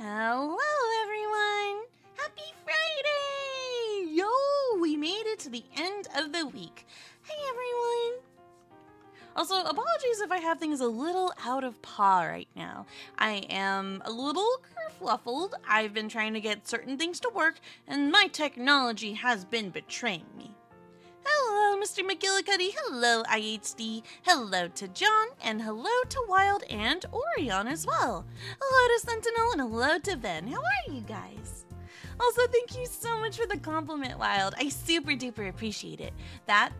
Hello, everyone! Happy Friday! Yo, we made it to the end of the week. Hey, everyone! Also, apologies if I have things a little out of paw right now. I am a little kerfluffled. I've been trying to get certain things to work, and my technology has been betraying me. Hello, Mr. McGillicuddy. Hello, IHD. Hello to John, and hello to Wild and Orion as well. Hello to Sentinel, and hello to Ben. How are you guys? Also, thank you so much for the compliment, Wild. I super duper appreciate it. That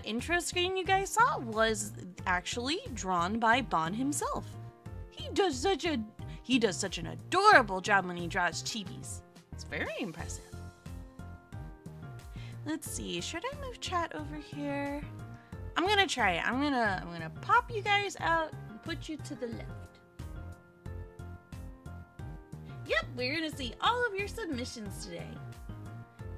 intro screen you guys saw was actually drawn by Bon himself. He does such an adorable job when he draws chibis. It's very impressive. Let's see, should I move chat over here? I'm gonna try it. I'm gonna pop you guys out and put you to the left. Yep, we're gonna see all of your submissions today.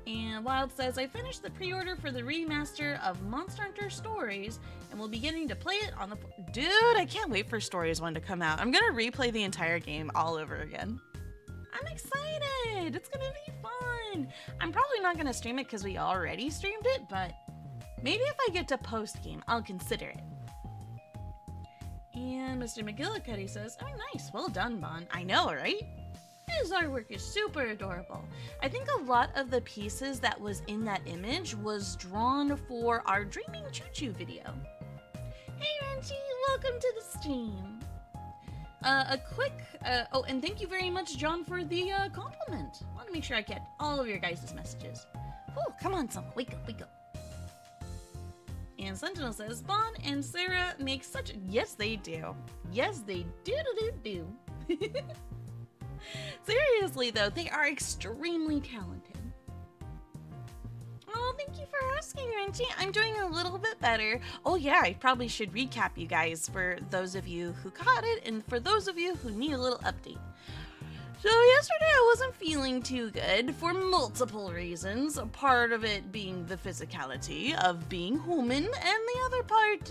And Wild says, I finished the pre-order for the remaster of Monster Hunter Stories and will be getting to play it on the... Dude, I can't wait for Stories 1 to come out. I'm gonna replay the entire game all over again. I'm excited! It's gonna be fun! I'm probably not gonna stream it because we already streamed it, but maybe if I get to post-game, I'll consider it. And Mr. McGillicuddy says, oh nice, well done, Bon. I know, right? His artwork is super adorable. I think a lot of the pieces that was in that image was drawn for our Dreaming Choo Choo video. Hey Renchi, welcome to the stream. Oh, and thank you very much, John, for the compliment. I want to make sure I get all of your guys' messages. Oh, come on, Sohma, wake up, wake up. And Sentinel says, Bon and Sarah make such... Yes, they do. Yes, they do. Seriously, though, they are extremely talented. Oh, thank you for asking, Renchi. I'm doing a little bit better. Oh yeah, I probably should recap you guys for those of you who caught it and for those of you who need a little update. So yesterday I wasn't feeling too good for multiple reasons. A part of it being the physicality of being human, and the other part,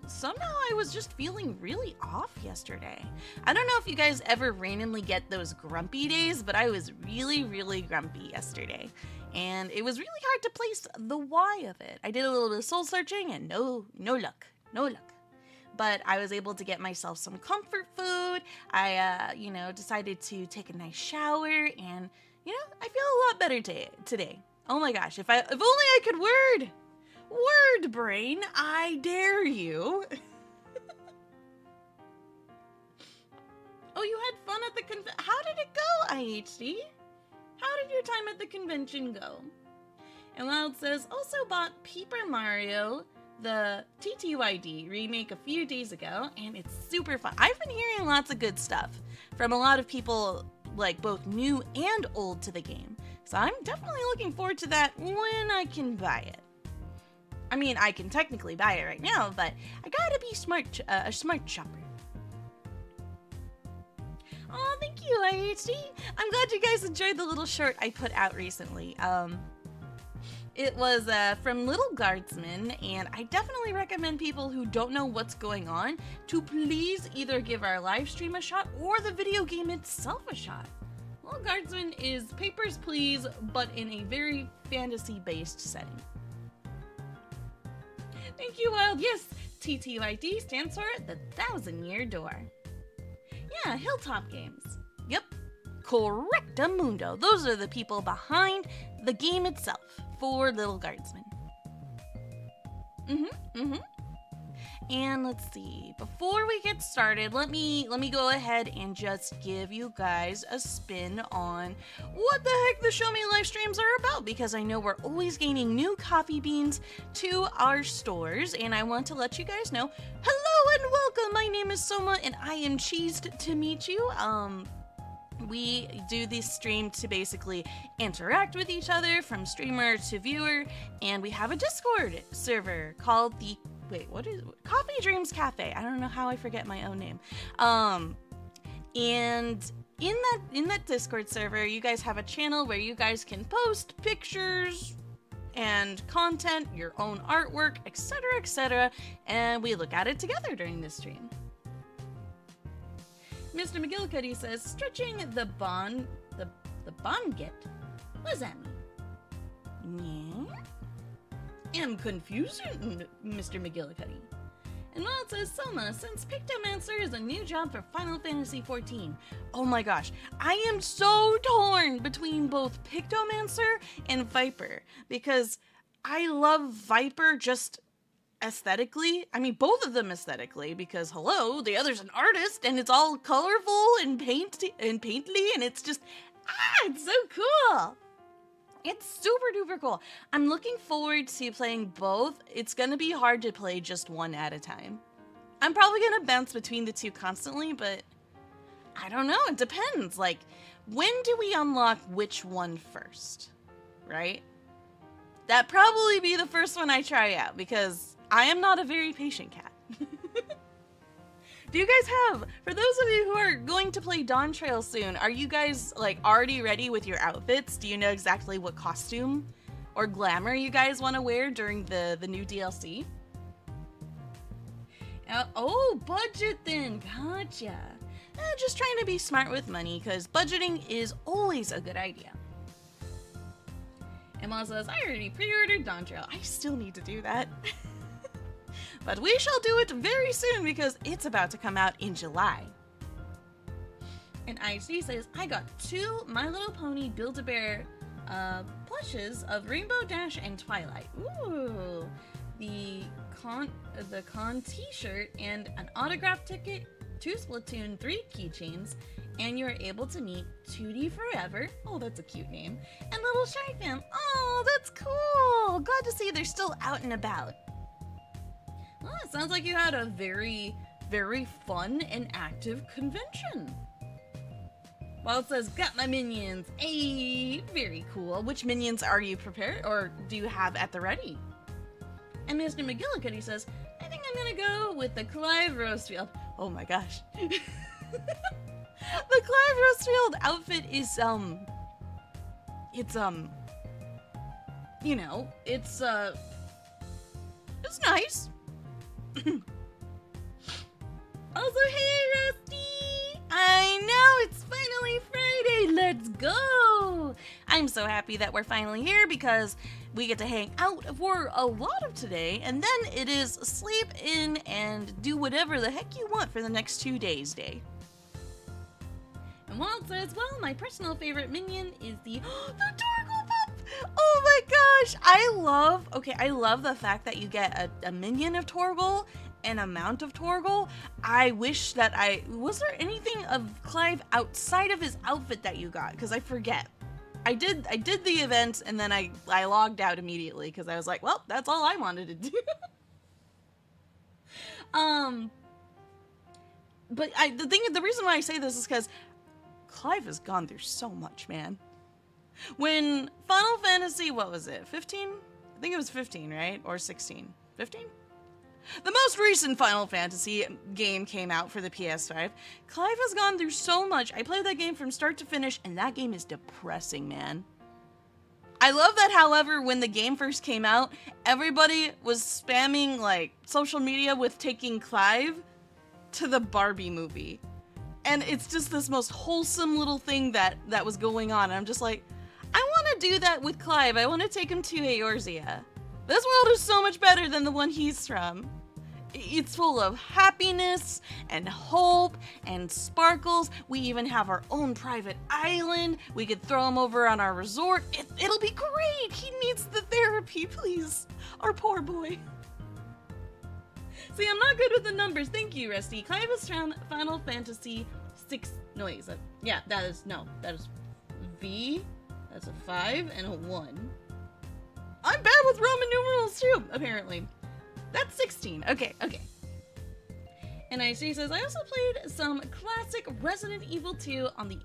somehow I was just feeling really off yesterday. I don't know if you guys ever randomly get those grumpy days, but I was really, really grumpy yesterday. And it was really hard to place the why of it. I did a little bit of soul searching and no luck. But I was able to get myself some comfort food. I, decided to take a nice shower and, I feel a lot better today. Oh my gosh, if only I could word brain, I dare you. Oh, you had fun at the convention. How did it go, IHD? How did your time at the convention go? And Wild says, also bought Paper Mario, the TTYD remake a few days ago, and it's super fun. I've been hearing lots of good stuff from a lot of people, like both new and old to the game. So I'm definitely looking forward to that when I can buy it. I mean, I can technically buy it right now, but I gotta be a smart shopper. Oh, thank you, IHD. I'm glad you guys enjoyed the little short I put out recently. It was from Little Guardsman, and I definitely recommend people who don't know what's going on to please either give our live stream a shot or the video game itself a shot. Little Guardsman is Papers, Please, but in a very fantasy-based setting. Thank you, Wild. Yes, TTYD stands for the 1,000-Year Door. Yeah, Hilltop Games. Yep, Correctamundo. Those are the people behind the game itself for Little Guardsman. And let's see, before we get started, let me go ahead and just give you guys a spin on what the heck the Show Me live streams are about, because I know we're always gaining new coffee beans to our stores, and I want to let you guys know, hello and welcome, my name is Sohma, and I am cheesed to meet you. We do this stream to basically interact with each other from streamer to viewer, and we have a Discord server called the Coffee Dreams Cafe. I don't know how I forget my own name. And in that Discord server, you guys have a channel where you guys can post pictures and content, your own artwork, etc., and we look at it together during this stream. Mr. McGillicuddy says, stretching the bond get? What does that mean? Yeah? I'm confused, Mr. McGillicuddy. And well, it says, Sohma, since Pictomancer is a new job for Final Fantasy XIV. Oh my gosh, I am so torn between both Pictomancer and Viper, because I love Viper just aesthetically. I mean, both of them aesthetically, because hello, the other's an artist, and it's all colorful and paintly, and it's just, it's so cool. It's super duper cool. I'm looking forward to playing both. It's gonna be hard to play just one at a time. I'm probably gonna bounce between the two constantly, but I don't know, it depends. Like, when do we unlock which one first, right? That'd probably be the first one I try out, because I am not a very patient cat. Do you guys have, for those of you who are going to play Dawn Trail soon, are you guys like already ready with your outfits? Do you know exactly what costume or glamour you guys want to wear during the new DLC? Oh, budget then, gotcha. Just trying to be smart with money, because budgeting is always a good idea. Emma says, I already pre-ordered Dawn Trail. I still need to do that. But we shall do it very soon because it's about to come out in July. And IC says, I got 2 My Little Pony Build-A-Bear plushes of Rainbow Dash and Twilight. Ooh, the con t-shirt and an autograph ticket, 2 Splatoon 3 keychains, and you're able to meet 2D Forever. Oh, that's a cute name. And Little Shy Fam. Oh, that's cool. Glad to see they're still out and about. Well, it sounds like you had a very, very fun and active convention. Well, it says, got my minions. Hey, very cool. Which minions are you prepared, or do you have at the ready? And Mr. McGillicuddy says, I think I'm gonna go with the Clive Rosefield. Oh my gosh. The Clive Rosefield outfit is, you know, it's nice. Also, hey, Rusty! I know, it's finally Friday! Let's go! I'm so happy that we're finally here because we get to hang out for a lot of today, and then it is sleep in and do whatever the heck you want for the next 2 days day. And Walt says, well, my personal favorite minion is the Torgal Pup! Oh my gosh! I love the fact that you get a minion of Torgal, an amount of Torgal. I wish that was there anything of Clive outside of his outfit that you got? Because I forget. I did the event and then I logged out immediately because I was like, well, that's all I wanted to do. But the reason why I say this is because Clive has gone through so much, man. When Final Fantasy, what was it, 15? I think it was 15, right? Or 16? 15? The most recent Final Fantasy game came out for the PS5. Clive has gone through so much. I played that game from start to finish, and that game is depressing, man. I love that, however, when the game first came out, everybody was spamming, like, social media with taking Clive to the Barbie movie. And it's just this most wholesome little thing that was going on. And I'm just like, I want to do that with Clive. I want to take him to Eorzea. This world is so much better than the one he's from. It's full of happiness and hope and sparkles. We even have our own private island. We could throw him over on our resort. It'll be great. He needs the therapy, please. Our poor boy. See, I'm not good with the numbers. Thank you, Rusty. Clive is from Final Fantasy 6. No, wait, that is V. That's a 5 and a 1. I'm bad with Roman numerals too, apparently. That's 16. Okay. And IC says, I also played some classic Resident Evil 2 on the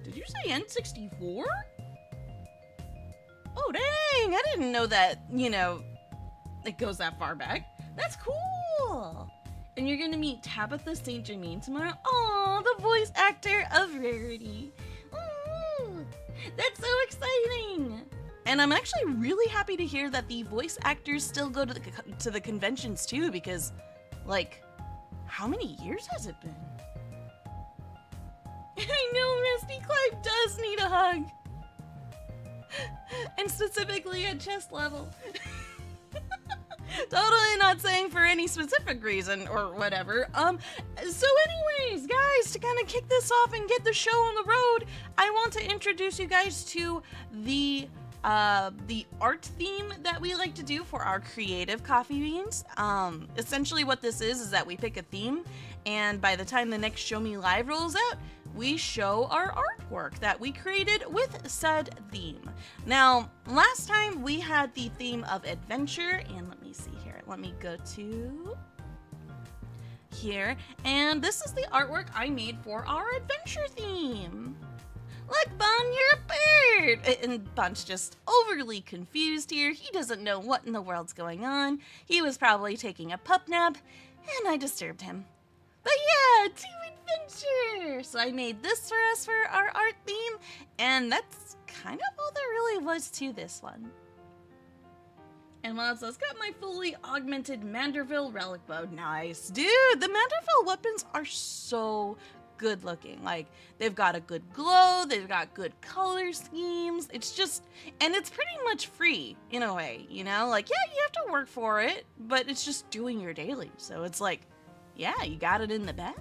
Did you say N64? Oh, dang! I didn't know that, it goes that far back. That's cool! And you're gonna meet Tabitha St. Germain tomorrow. Aw, the voice actor of Rarity. Ooh, that's so exciting! And I'm actually really happy to hear that the voice actors still go to the conventions too, because, like, How many years has it been? I know Rusty Clive does need a hug. And specifically at chest level. Totally not saying for any specific reason or whatever. So anyways, guys, to kind of kick this off and get the show on the road, I want to introduce you guys to the art theme that we like to do for our creative coffee beans. Essentially what this is that we pick a theme, and by the time the next Show Me Live rolls out, we show our artwork that we created with said theme. Now, last time we had the theme of adventure, and let me see here. Let me go to here, and this is the artwork I made for our adventure theme. Look, Bon, you're a bird! And Bon's just overly confused here. He doesn't know what in the world's going on. He was probably taking a pup nap, and I disturbed him. But yeah, to adventure! So I made this for us for our art theme, and that's kind of all there really was to this one. And while it's got my fully augmented Manderville relic bow. Nice. Dude, the Manderville weapons are so good looking. Like, they've got a good glow, they've got good color schemes. It's just, and it's pretty much free in a way, you know? Like, yeah, you have to work for it, but it's just doing your daily. So it's like, yeah, you got it in the bag.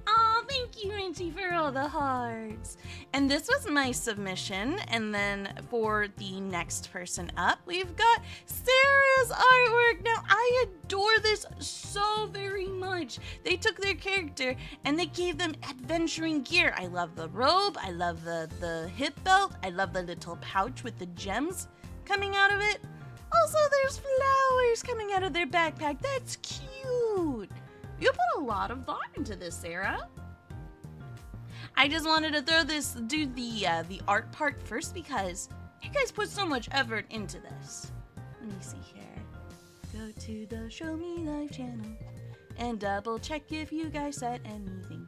Oh, thank you, Renchi, for all the hearts. And this was my submission. And then for the next person up, we've got Sarah's artwork. Now, I adore this so very much. They took their character and they gave them adventuring gear. I love the robe. I love the hip belt. I love the little pouch with the gems coming out of it. Also, there's flowers coming out of their backpack. That's cute. You put a lot of thought into this, Sarah. I just wanted to do the art part first because you guys put so much effort into this. Let me see here. Go to the Show Me Live channel and double check if you guys said anything.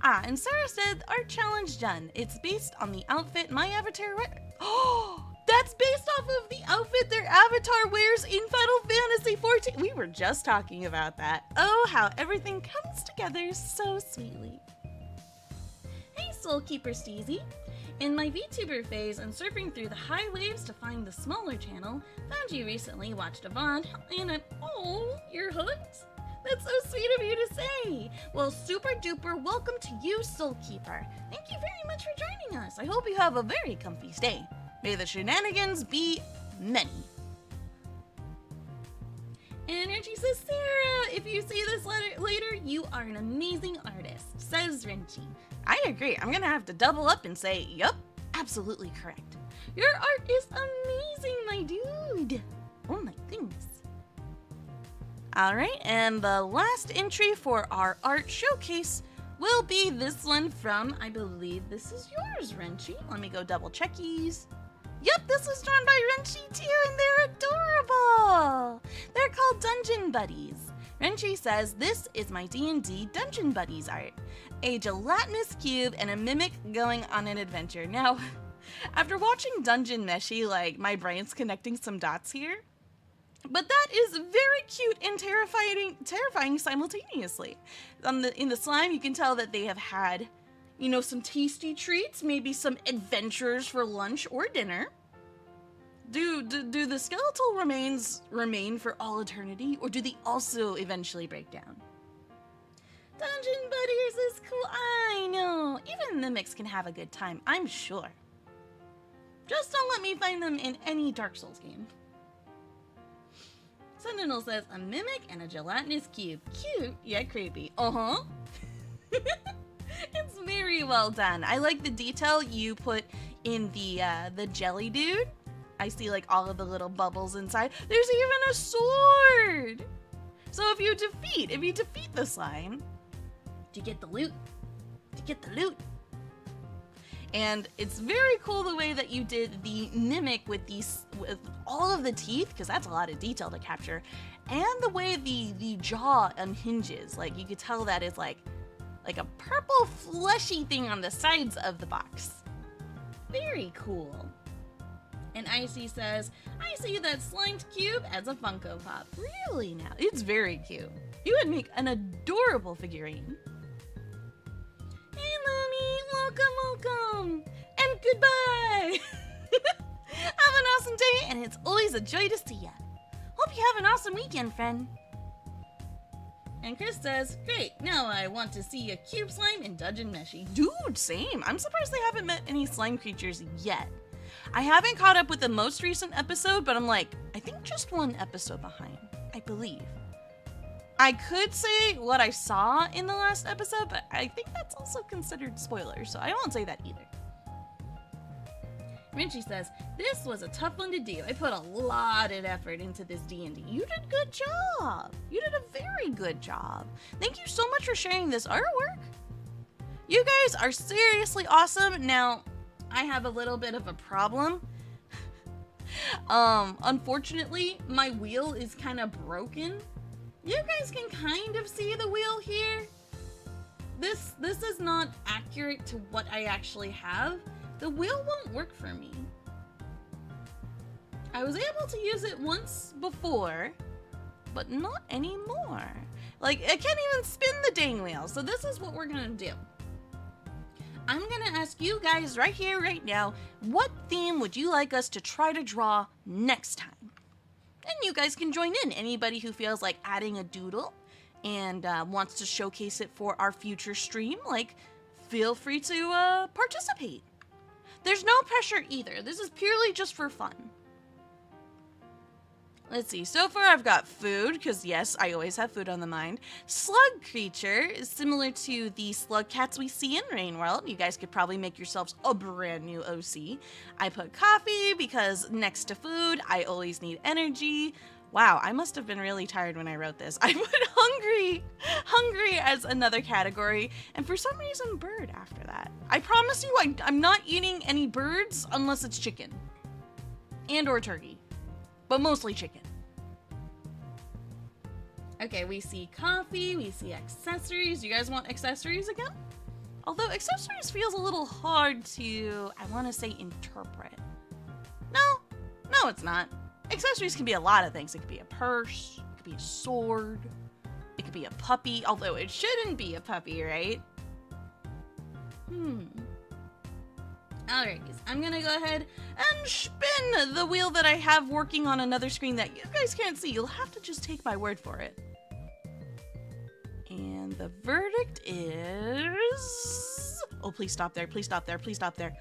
Ah, and Sarah said, art challenge done. It's based on the outfit my avatar wears. Oh! That's based off of the outfit their avatar wears in Final Fantasy XIV. We were just talking about that. Oh, how everything comes together so sweetly. Hey, Soul Keeper Steezy. In my VTuber phase and surfing through the high waves to find the smaller channel, found you recently watched Yvonne, and oh, your hoods? That's so sweet of you to say. Well, super duper welcome to you, Soul Keeper. Thank you very much for joining us. I hope you have a very comfy stay. May the shenanigans be many. And Renchi says, Sarah, if you see this later, you are an amazing artist, says Renchi. I agree. I'm gonna have to double up and say, yup, absolutely correct. Your art is amazing, my dude. Oh my goodness. All right, and the last entry for our art showcase will be this one from, I believe this is yours, Renchi. Let me go double checkies. Yep, this was drawn by Renchi too, and they're adorable! They're called Dungeon Buddies. Renchi says, this is my D&D Dungeon Buddies art. A gelatinous cube and a mimic going on an adventure. Now, after watching Dungeon Meshi, like, my brain's connecting some dots here. But that is very cute and terrifying simultaneously. In the slime, you can tell that they have had, you know, some tasty treats, maybe some adventures for lunch or dinner. Do the skeletal remains remain for all eternity, or do they also eventually break down? Dungeon Buddies is cool, I know. Even mimics can have a good time, I'm sure. Just don't let me find them in any Dark Souls game. Sentinel says, a mimic and a gelatinous cube. Cute, yet creepy. Uh-huh. It's very well done. I like the detail you put in the jelly dude. I see like all of the little bubbles inside. There's even a sword. So if you defeat the slime, you get the loot. And it's very cool the way that you did the mimic with all of the teeth, because that's a lot of detail to capture, and the way the jaw unhinges. Like you could tell that it's like a purple fleshy thing on the sides of the box. Very cool. And Icy says, I see that slimed cube as a Funko Pop. Really now? It's very cute. You would make an adorable figurine. Hey, Lumi, welcome, and goodbye. Have an awesome day, and it's always a joy to see ya. Hope you have an awesome weekend, friend. And Chris says, great, now I want to see a cube slime in Dungeon Meshi. Dude, same. I'm surprised they haven't met any slime creatures yet. I haven't caught up with the most recent episode, but I'm like, I think just one episode behind, I believe. I could say what I saw in the last episode, but I think that's also considered spoiler, so I won't say that either. Rinchi says, this was a tough one to do. I put a lot of effort into this D&D. You did a good job. You did a very good job. Thank you so much for sharing this artwork. You guys are seriously awesome. Now, I have a little bit of a problem. Unfortunately, my wheel is kind of broken. You guys can kind of see the wheel here. This is not accurate to what I actually have. The wheel won't work for me. I was able to use it once before, but not anymore. Like, I can't even spin the dang wheel. So this is what we're gonna do. I'm gonna ask you guys right here, right now, what theme would you like us to try to draw next time? And you guys can join in. Anybody who feels like adding a doodle and wants to showcase it for our future stream, like, feel free to participate. There's no pressure either. This is purely just for fun. Let's see. So far I've got food, because yes, I always have food on the mind. Slug creature is similar to the slug cats we see in Rain World. You guys could probably make yourselves a brand new OC. I put coffee because next to food, I always need energy. Wow, I must have been really tired when I wrote this. I put hungry as another category, and for some reason bird after that. I promise you I'm not eating any birds unless it's chicken. And or turkey. But mostly chicken. Okay, we see coffee, we see accessories. You guys want accessories again? Although accessories feels a little hard to, I want to say, interpret. No, it's not. Accessories can be a lot of things. It could be a purse, it could be a sword, it could be a puppy, although it shouldn't be a puppy, right? Alright, I'm gonna go ahead and spin the wheel that I have working on another screen that you guys can't see. You'll have to just take my word for it. And the verdict is... Oh, please stop there, please stop there, please stop there.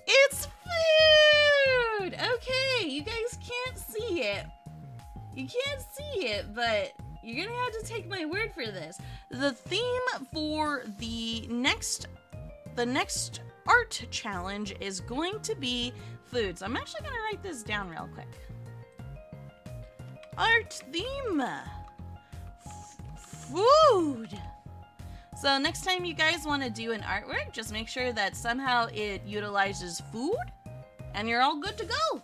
It's food! Okay, you guys can't see it. You can't see it, but you're gonna have to take my word for this. The theme for the next art challenge is going to be food. So I'm actually gonna write this down real quick. Art theme. Food. So next time you guys want to do an artwork, just make sure that somehow it utilizes food and you're all good to go.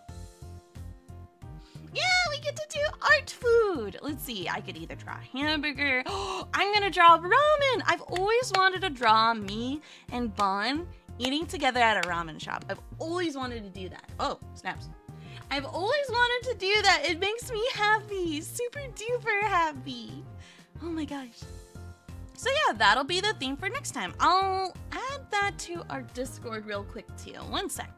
Yeah, we get to do art food. Let's see, I could either draw a hamburger. Oh, I'm gonna draw ramen. I've always wanted to draw me and Bon eating together at a ramen shop. I've always wanted to do that. Oh, snaps. I've always wanted to do that. It makes me happy, super duper happy. Oh my gosh. So yeah, that'll be the theme for next time. I'll add that to our Discord real quick too. One sec.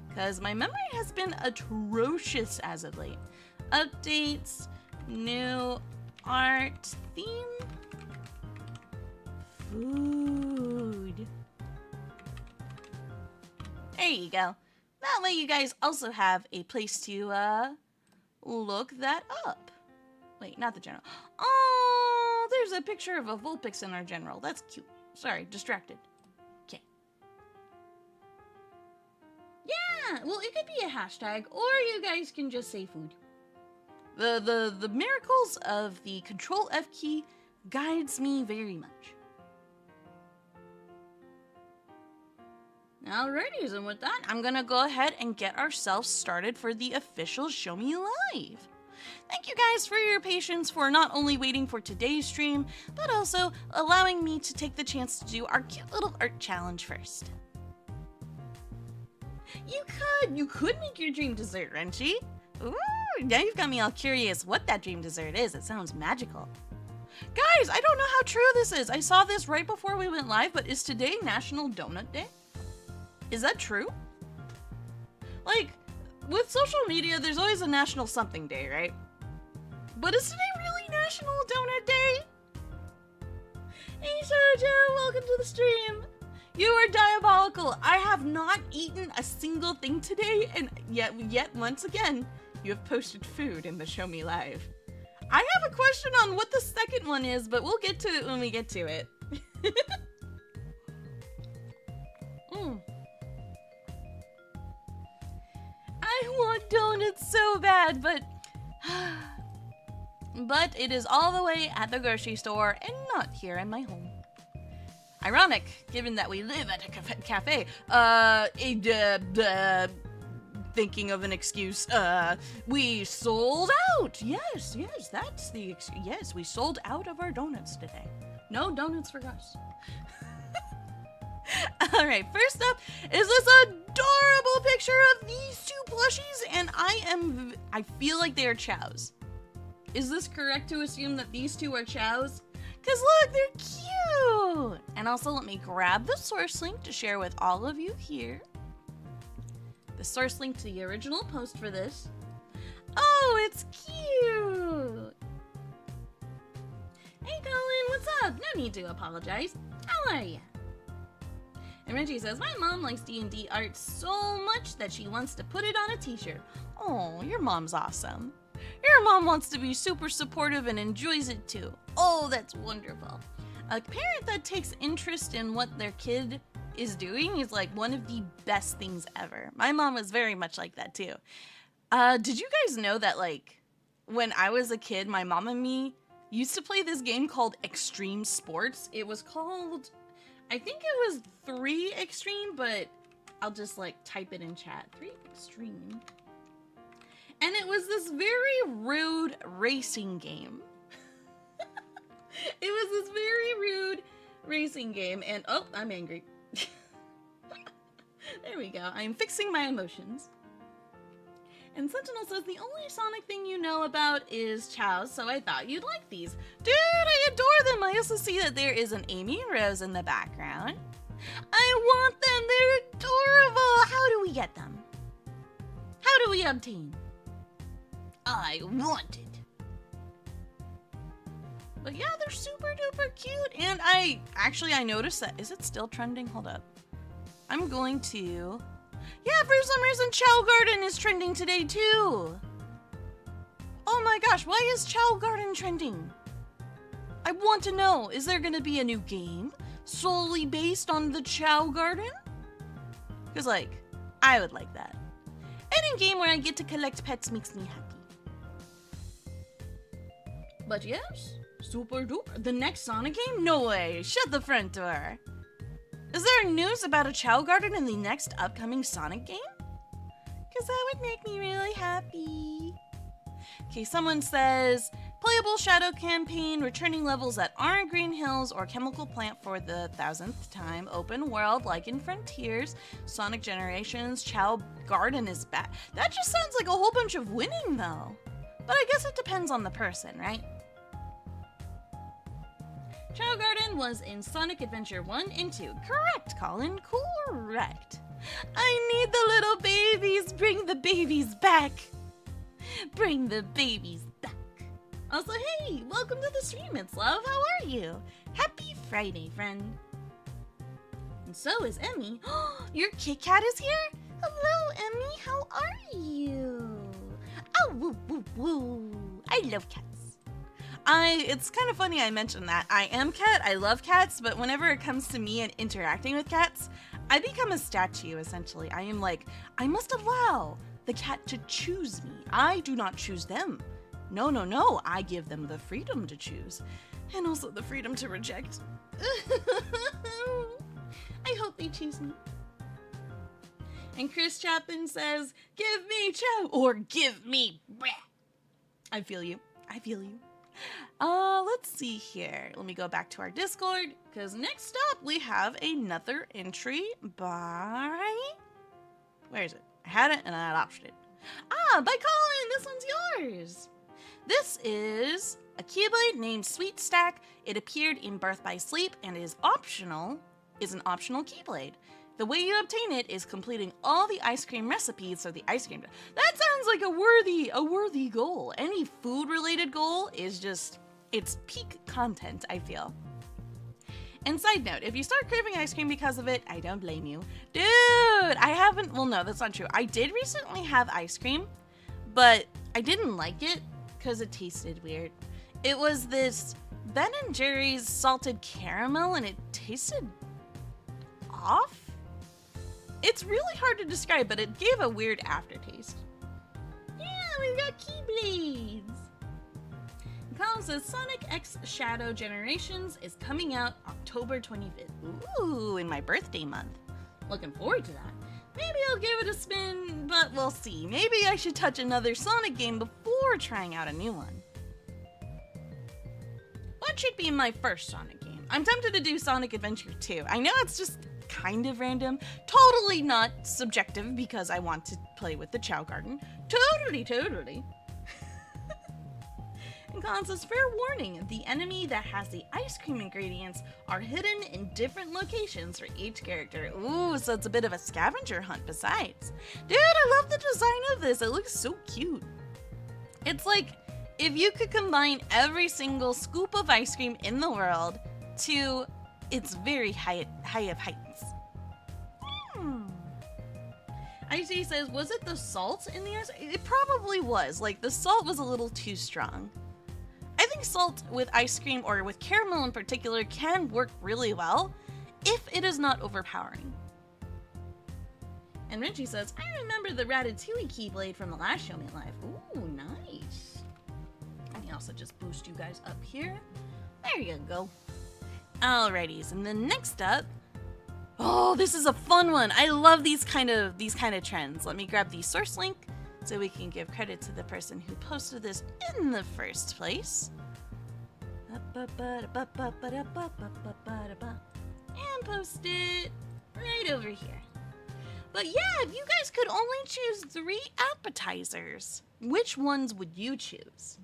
Because my memory has been atrocious as of late. Updates, new art theme, food. There you go. That way you guys also have a place to look that up. Wait, not the general. Oh, there's a picture of a Vulpix in our general. That's cute. Sorry, distracted. Okay. Yeah, well, it could be a hashtag, or you guys can just say food. The miracles of the Control F key guides me very much. Alrighty, and with that, I'm gonna go ahead and get ourselves started for the official Show Me Live. Thank you guys for your patience for not only waiting for today's stream, but also allowing me to take the chance to do our cute little art challenge first. You could make your dream dessert, Renchi. Ooh, Now you've got me all curious what that dream dessert is. It sounds magical. Guys, I don't know how true this is. I saw this right before we went live, but is today National Donut Day? Is that true? Like, with social media, there's always a National Something Day, right? But is today really National Donut Day? Hey, Shoujo, welcome to the stream. You are diabolical. I have not eaten a single thing today, and yet once again, you have posted food in the Show Me Live. I have a question on what the second one is, but we'll get to it when we get to it. I want donuts so bad, but it is all the way at the grocery store and not here in my home. Ironic, given that we live at a cafe. Thinking of an excuse. We sold out. Yes, that's the excuse. Yes, we sold out of our donuts today. No donuts for us. All right, first up is this adorable picture of these two plushies, and I feel like they are chows. Is this correct to assume that these two are chows? Because look, they're cute! And also, let me grab the source link to share with all of you here. The source link to the original post for this. Oh, it's cute! Hey, Colin, what's up? No need to apologize. How are ya? And Reggie says, my mom likes D&D art so much that she wants to put it on a t-shirt. Oh, your mom's awesome. Your mom wants to be super supportive and enjoys it too. Oh, that's wonderful. A parent that takes interest in what their kid is doing is like one of the best things ever. My mom was very much like that too. Did you guys know that like when I was a kid, my mom and me used to play this game called Extreme Sports? It was called, I think it was 3 Extreme, but I'll just like type it in chat. 3 Extreme. And it was this very rude racing game. It was this very rude racing game, and oh, I'm angry. There we go. I'm fixing my emotions. And Sentinel says, the only Sonic thing you know about is chows, so I thought you'd like these. Dude, I adore them. I also see that there is an Amy Rose in the background. I want them. They're adorable. How do we get them? How do we obtain? I want it. But yeah, they're super duper cute. And I noticed that. Is it still trending? Hold up. I'm going to... Yeah, for some reason, Chow Garden is trending today, too. Oh my gosh, why is Chow Garden trending? I want to know, is there going to be a new game solely based on the Chow Garden? Because, like, I would like that. Any game where I get to collect pets makes me happy. But yes, super duper. The next Sonic game? No way. Shut the front door. Is there news about a Chow Garden in the next upcoming Sonic game? Because that would make me really happy. Okay, someone says, playable shadow campaign, returning levels that aren't Green Hills or Chemical Plant for the 1000th time, open world like in Frontiers, Sonic Generations, Chow Garden is back. That just sounds like a whole bunch of winning though. But I guess it depends on the person, right? Chow Garden was in Sonic Adventure 1 and 2. Correct, Colin. Correct. I need the little babies. Bring the babies back. Bring the babies back. Also, hey, welcome to the stream. It's Love. How are you? Happy Friday, friend. And so is Emmy. Your Kit Kat is here? Hello, Emmy. How are you? Oh, woo, woo, woo. I love cats. It's kind of funny I mentioned that. I am cat, I love cats, but whenever it comes to me and interacting with cats, I become a statue, essentially. I am like, I must allow the cat to choose me. I do not choose them. No, no, no, I give them the freedom to choose. And also the freedom to reject. I hope they choose me. And Chris Chapin says, give me chow, or give me bleh. I feel you. I feel you. Let's see here. Let me go back to our Discord, because next up we have another entry by... Where is it? I had it and I lost it. Ah, by Colin, this one's yours. This is a Keyblade named Sweet Stack. It appeared in Birth by Sleep and is an optional Keyblade. The way you obtain it is completing all the ice cream recipes, so the ice cream. That sounds like a worthy goal. Any food-related goal is just, it's peak content, I feel. And side note, if you start craving ice cream because of it, I don't blame you. Dude, well, no, that's not true. I did recently have ice cream, but I didn't like it because it tasted weird. It was this Ben & Jerry's salted caramel, and it tasted off? It's really hard to describe, but it gave a weird aftertaste. Yeah, we've got Keyblades! Colin says Sonic X Shadow Generations is coming out October 25th. Ooh, in my birthday month. Looking forward to that. Maybe I'll give it a spin, but we'll see. Maybe I should touch another Sonic game before trying out a new one. What should be my first Sonic game? I'm tempted to do Sonic Adventure 2. I know it's just kind of random. Totally not subjective because I want to play with the Chow Garden. Totally. And Colin says, fair warning, the enemy that has the ice cream ingredients are hidden in different locations for each character. Ooh, so it's a bit of a scavenger hunt besides. Dude, I love the design of this. It looks so cute. It's like if you could combine every single scoop of ice cream in the world to its very high of heights. IC says, was it the salt in the ice? It probably was. Like, the salt was a little too strong. I think salt with ice cream, or with caramel in particular, can work really well if it is not overpowering. And Richie says, I remember the Ratatouille Keyblade from the last Show Me Live. Ooh, nice. Let me also just boost you guys up here. There you go. Alrighties, and then next up, oh, this is a fun one. I love these kind of trends. Let me grab the source link so we can give credit to the person who posted this in the first place. And post it right over here. But yeah, if you guys could only choose 3 appetizers, which ones would you choose?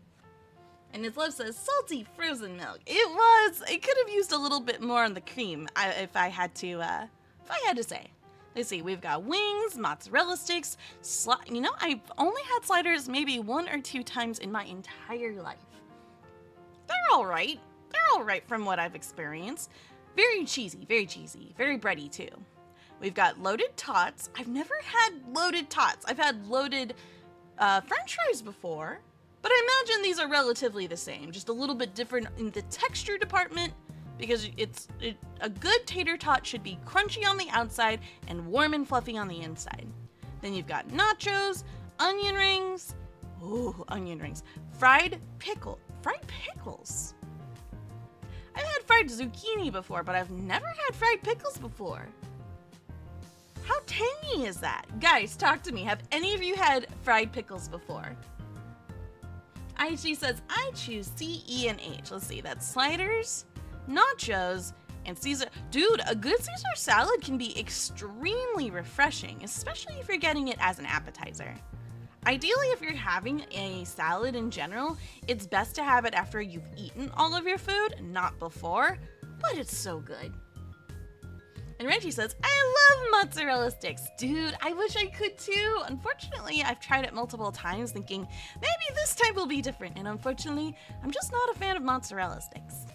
And his love says, salty frozen milk. It could have used a little bit more on the cream, if I had to say. Let's see, we've got wings, mozzarella sticks, I've only had sliders maybe 1 or 2 times in my entire life. They're alright. They're alright from what I've experienced. Very cheesy, very bready too. We've got loaded tots. I've never had loaded tots. I've had loaded french fries before, but I imagine these are relatively the same, just a little bit different in the texture department, because a good tater tot should be crunchy on the outside and warm and fluffy on the inside. Then you've got nachos, onion rings, fried pickles. I've had fried zucchini before, but I've never had fried pickles before. How tangy is that? Guys, talk to me. Have any of you had fried pickles before? IG says, I choose C, E, and H. Let's see, that's sliders, nachos, and Caesar. Dude, a good Caesar salad can be extremely refreshing, especially if you're getting it as an appetizer. Ideally, if you're having a salad in general, it's best to have it after you've eaten all of your food, not before, but it's so good. And Reggie says, I love mozzarella sticks. Dude, I wish I could too. Unfortunately, I've tried it multiple times thinking, maybe this time will be different. And unfortunately, I'm just not a fan of mozzarella sticks.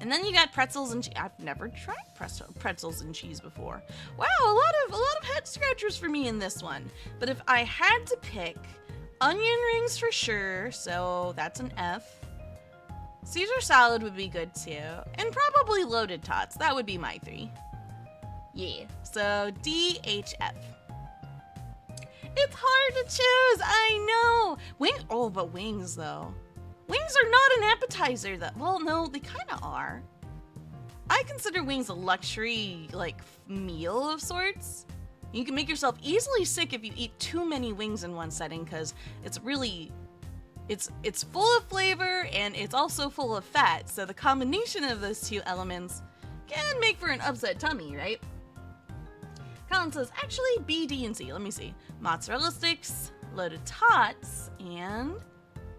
And then you got pretzels and cheese. I've never tried pretzels and cheese before. Wow, a lot of head scratchers for me in this one. But if I had to pick, onion rings for sure, so that's an F. Caesar salad would be good too. And probably loaded tots. That would be my 3. Yeah, so D, H, F. It's hard to choose, I know. But wings though. Wings are not an appetizer though. Well, no, they kind of are. I consider wings a luxury, meal of sorts. You can make yourself easily sick if you eat too many wings in one setting, because it's full of flavor and it's also full of fat. So the combination of those 2 elements can make for an upset tummy, right? Colin says, actually, B, D, and C. Let me see. Mozzarella sticks, loaded tots, and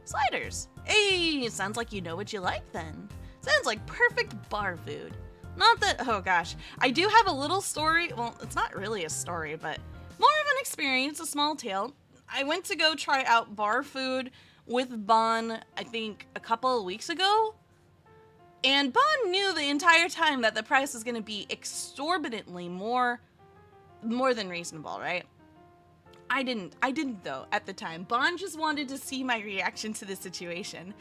sliders. Hey, sounds like you know what you like then. Sounds like perfect bar food. Not that, oh gosh. I do have a little story. Well, it's not really a story, but more of an experience, a small tale. I went to go try out bar food with Bon, I think, a couple of weeks ago. And Bon knew the entire time that the price was going to be exorbitantly more than reasonable, right? I didn't though at the time. Bon just wanted to see my reaction to the situation.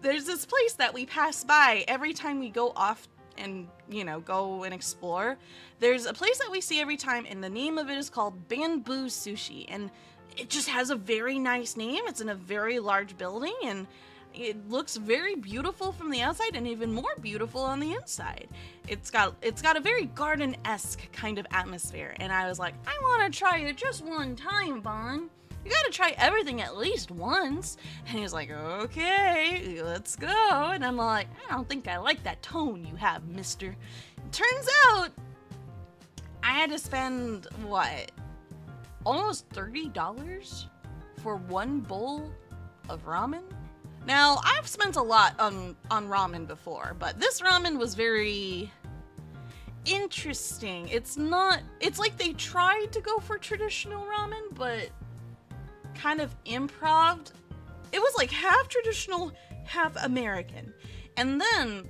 There's this place that we pass by every time we go off and, go and explore. There's a place that we see every time, and the name of it is called Bamboo Sushi, and it just has a very nice name. It's in a very large building, and it looks very beautiful from the outside and even more beautiful on the inside. It's got a very garden-esque kind of atmosphere, and I was like, I want to try it just one time, Bon. You gotta try everything at least once. And he's like, okay, let's go. And I'm like, I don't think I like that tone you have, mister. Turns out, I had to spend, almost $30 for one bowl of ramen? Now, I've spent a lot on ramen before, but this ramen was very interesting. It's like they tried to go for traditional ramen, but kind of improv. It was like half traditional, half American. And then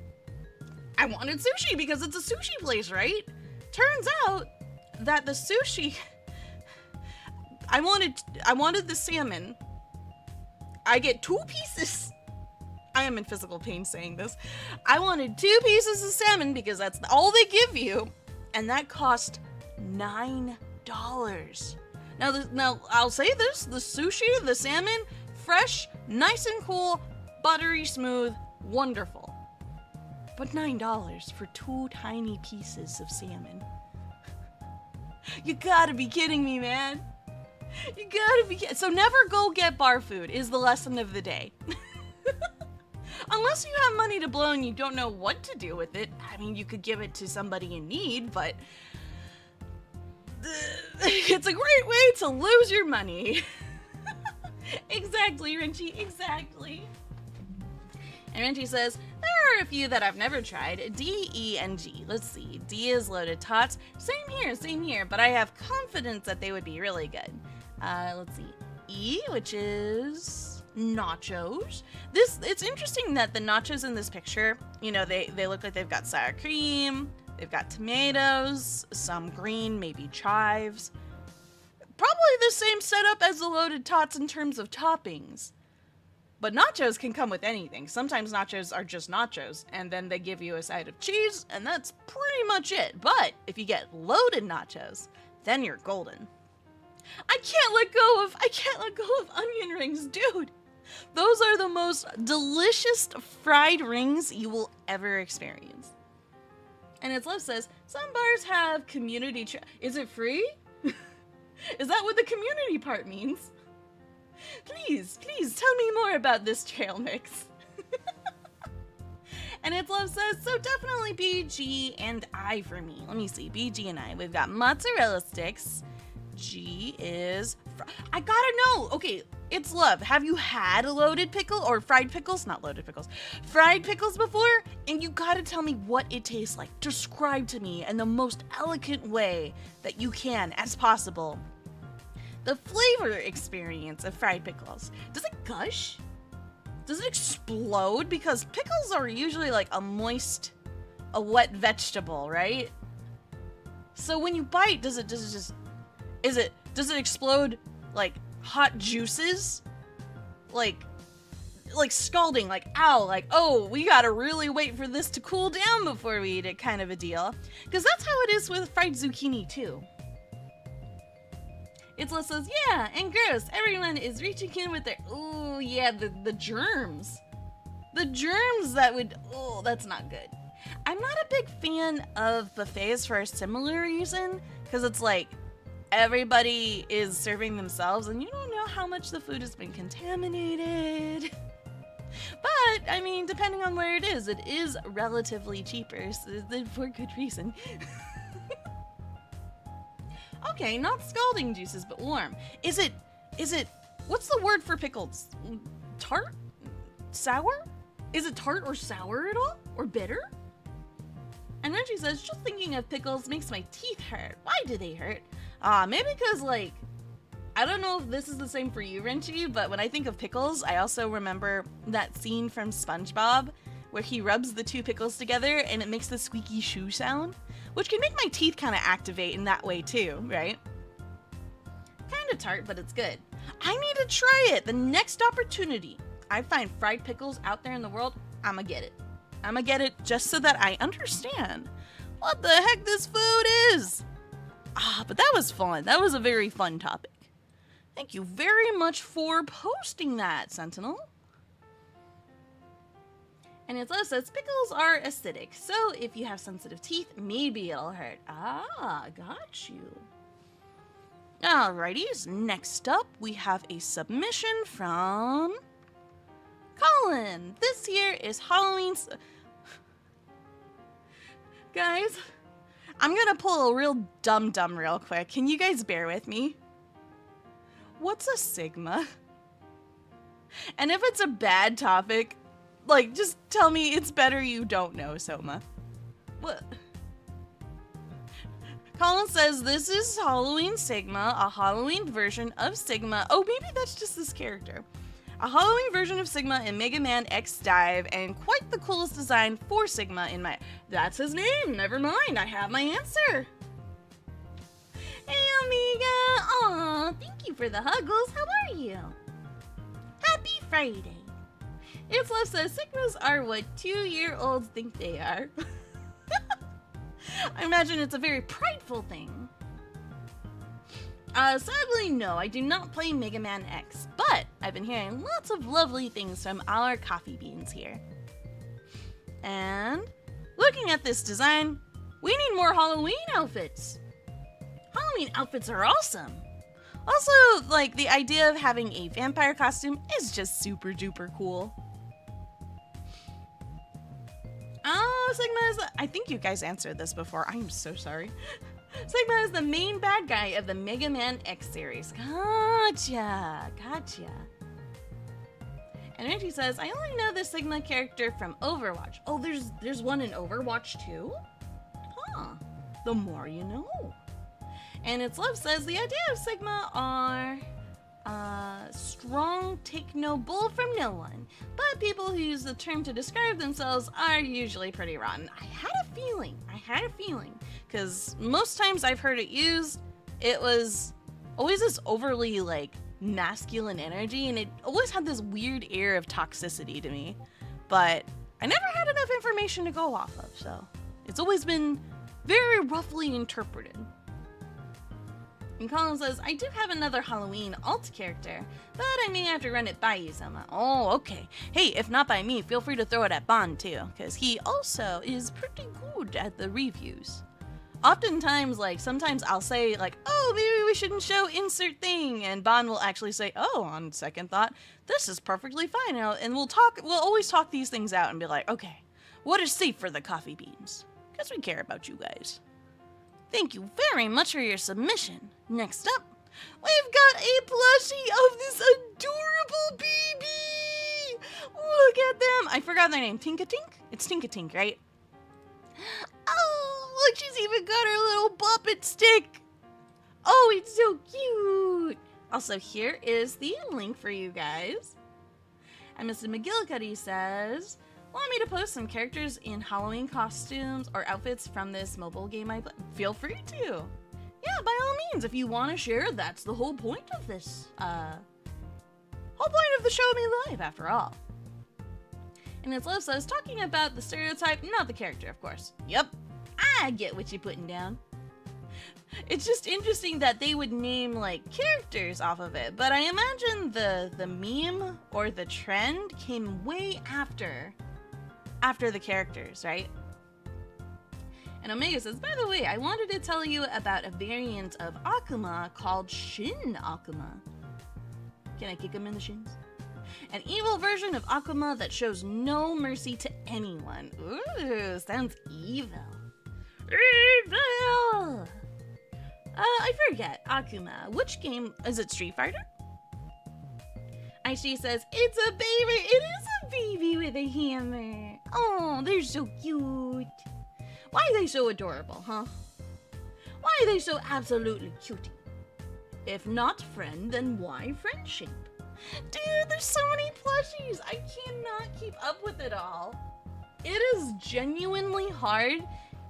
I wanted sushi because it's a sushi place, right? Turns out that the sushi, I wanted the salmon. I get 2 pieces. I am in physical pain saying this. I wanted 2 pieces of salmon because that's all they give you, and that cost $9. Now, I'll say this, the sushi, the salmon, fresh, nice and cool, buttery smooth, wonderful. But $9 for 2 tiny pieces of salmon. You gotta be kidding me, man. You gotta be kidding. So never go get bar food is the lesson of the day. Unless you have money to blow and you don't know what to do with it. I mean, you could give it to somebody in need, but it's a great way to lose your money. Exactly, Renchi, exactly. And Renchi says, there are a few that I've never tried. D, E, and G. Let's see. D is loaded tots. Same here, but I have confidence that they would be really good. Let's see. E, which is nachos. It's interesting that the nachos in this picture, they look like they've got sour cream, they've got tomatoes, some green, maybe chives. Probably the same setup as the loaded tots in terms of toppings. But nachos can come with anything. Sometimes nachos are just nachos, and then they give you a side of cheese, and that's pretty much it. But if you get loaded nachos, then you're golden. I can't let go of onion rings, dude. Those are the most delicious fried rings you will ever experience. And its love says, some bars have community is it free? Is that what the community part means? Please tell me more about this trail mix. And its love says, so definitely B, G, and I for me. Let me see, B, G, and I. We've got mozzarella sticks. G is, I gotta know. Okay, it's love. Have you had a loaded pickle or fried pickles? Not loaded pickles. Fried pickles before? And you gotta tell me what it tastes like. Describe to me in the most elegant way that you can as possible the flavor experience of fried pickles. Does it gush? Does it explode? Because pickles are usually like a wet vegetable, right? So when you bite, does it explode like hot juices? Like scalding, like ow, like oh, we gotta really wait for this to cool down before we eat it kind of a deal. Because that's how it is with fried zucchini too. Itla says, yeah, and gross, everyone is reaching in with their, ooh, yeah, the germs. The germs that would, oh, that's not good. I'm not a big fan of buffets for a similar reason, because it's like, everybody is serving themselves, and you don't know how much the food has been contaminated. But, I mean, depending on where it is relatively cheaper, so for good reason. okay, not scalding juices, but warm. Is it, what's the word for pickles? Tart? Sour? Is it tart or sour at all? Or bitter? And Renji says, just thinking of pickles makes my teeth hurt. Why do they hurt? Maybe because, like, I don't know if this is the same for you, Renji, but when I think of pickles, I also remember that scene from SpongeBob where he rubs the two pickles together and it makes the squeaky shoe sound, which can make my teeth kind of activate in that way too, right? Kind of tart, but it's good. I need to try it. The next opportunity I find fried pickles out there in the world, I'ma get it. I'ma get it just so that I understand what the heck this food is. But that was fun. That was a very fun topic. Thank you very much for posting that, Sentinel. And it also says pickles are acidic, so if you have sensitive teeth, maybe it'll hurt. Got you. Alrighties, next up we have a submission from Colin. This here is Halloween. Guys, I'm gonna pull a real dumb real quick. Can you guys bear with me? What's a sigma? And if it's a bad topic, like, just tell me it's better you don't know, Sohma. What? Colin says, this is Halloween Sigma, a Halloween version of Sigma. Oh, maybe that's just this character. A Halloween version of Sigma in Mega Man X Dive, and quite the coolest design for Sigma in my... That's his name! Never mind, I have my answer! Hey, Amiga! Aw, thank you for the huggles. How are you? Happy Friday! It's Love says, Sigmas are what 2-year-olds think they are. I imagine it's a very prideful thing. Sadly, no, I do not play Mega Man X, but I've been hearing lots of lovely things from our coffee beans here. And looking at this design, we need more Halloween outfits. Halloween outfits are awesome. Also, like, the idea of having a vampire costume is just super duper cool. Oh, Sigma is... I think you guys answered this before. I'm so sorry. Sigma is the main bad guy of the Mega Man X series. Gotcha. And Reggie says, I only know the Sigma character from Overwatch. Oh, there's one in Overwatch too? Huh. The more you know. And It's Love says, the idea of Sigma are... strong, take no bull from no one. But people who use the term to describe themselves are usually pretty rotten. I had a feeling. Because most times I've heard it used, it was always this overly, like, masculine energy, and it always had this weird air of toxicity to me. But I never had enough information to go off of, so it's always been very roughly interpreted. And Colin says, I do have another Halloween alt character, but I may have to run it by you, Sohma. Oh, okay. Hey, if not by me, feel free to throw it at Bond too, because he also is pretty good at the reviews. Oftentimes, like, sometimes I'll say, like, oh, maybe we shouldn't show insert thing, and Bond will actually say, oh, on second thought, this is perfectly fine, and we'll always talk these things out and be like, okay, what is safe for the coffee beans? Because we care about you guys. Thank you very much for your submission. Next up, we've got a plushie of this adorable baby! Look at them! I forgot their name. Tinka-Tink? It's Tinka-Tink, right? Oh, look, she's even got her little puppet stick! Oh, it's so cute! Also, here is the link for you guys. And Mr. McGillicuddy says, want me to post some characters in Halloween costumes or outfits from this mobile game I play? Feel free to. Yeah, by all means, if you want to share, that's the whole point of this, whole point of the Show Me Live, after all. And It's Love says, talking about the stereotype, not the character, of course. Yep, I get what you're putting down. It's just interesting that they would name, like, characters off of it, but I imagine the meme or the trend came way after the characters, right? And Omega says, by the way, I wanted to tell you about a variant of Akuma called Shin Akuma. Can I kick him in the shins? An evil version of Akuma that shows no mercy to anyone. Ooh, sounds evil. Evil! I forget. Akuma. Which game? Is it Street Fighter? Aishi says, it's a baby. It is a baby with a hammer. Oh, they're so cute. Why are they so adorable, huh? Why are they so absolutely cutie? If not friend, then why friendship? Dude, there's so many plushies. I cannot keep up with it all. It is genuinely hard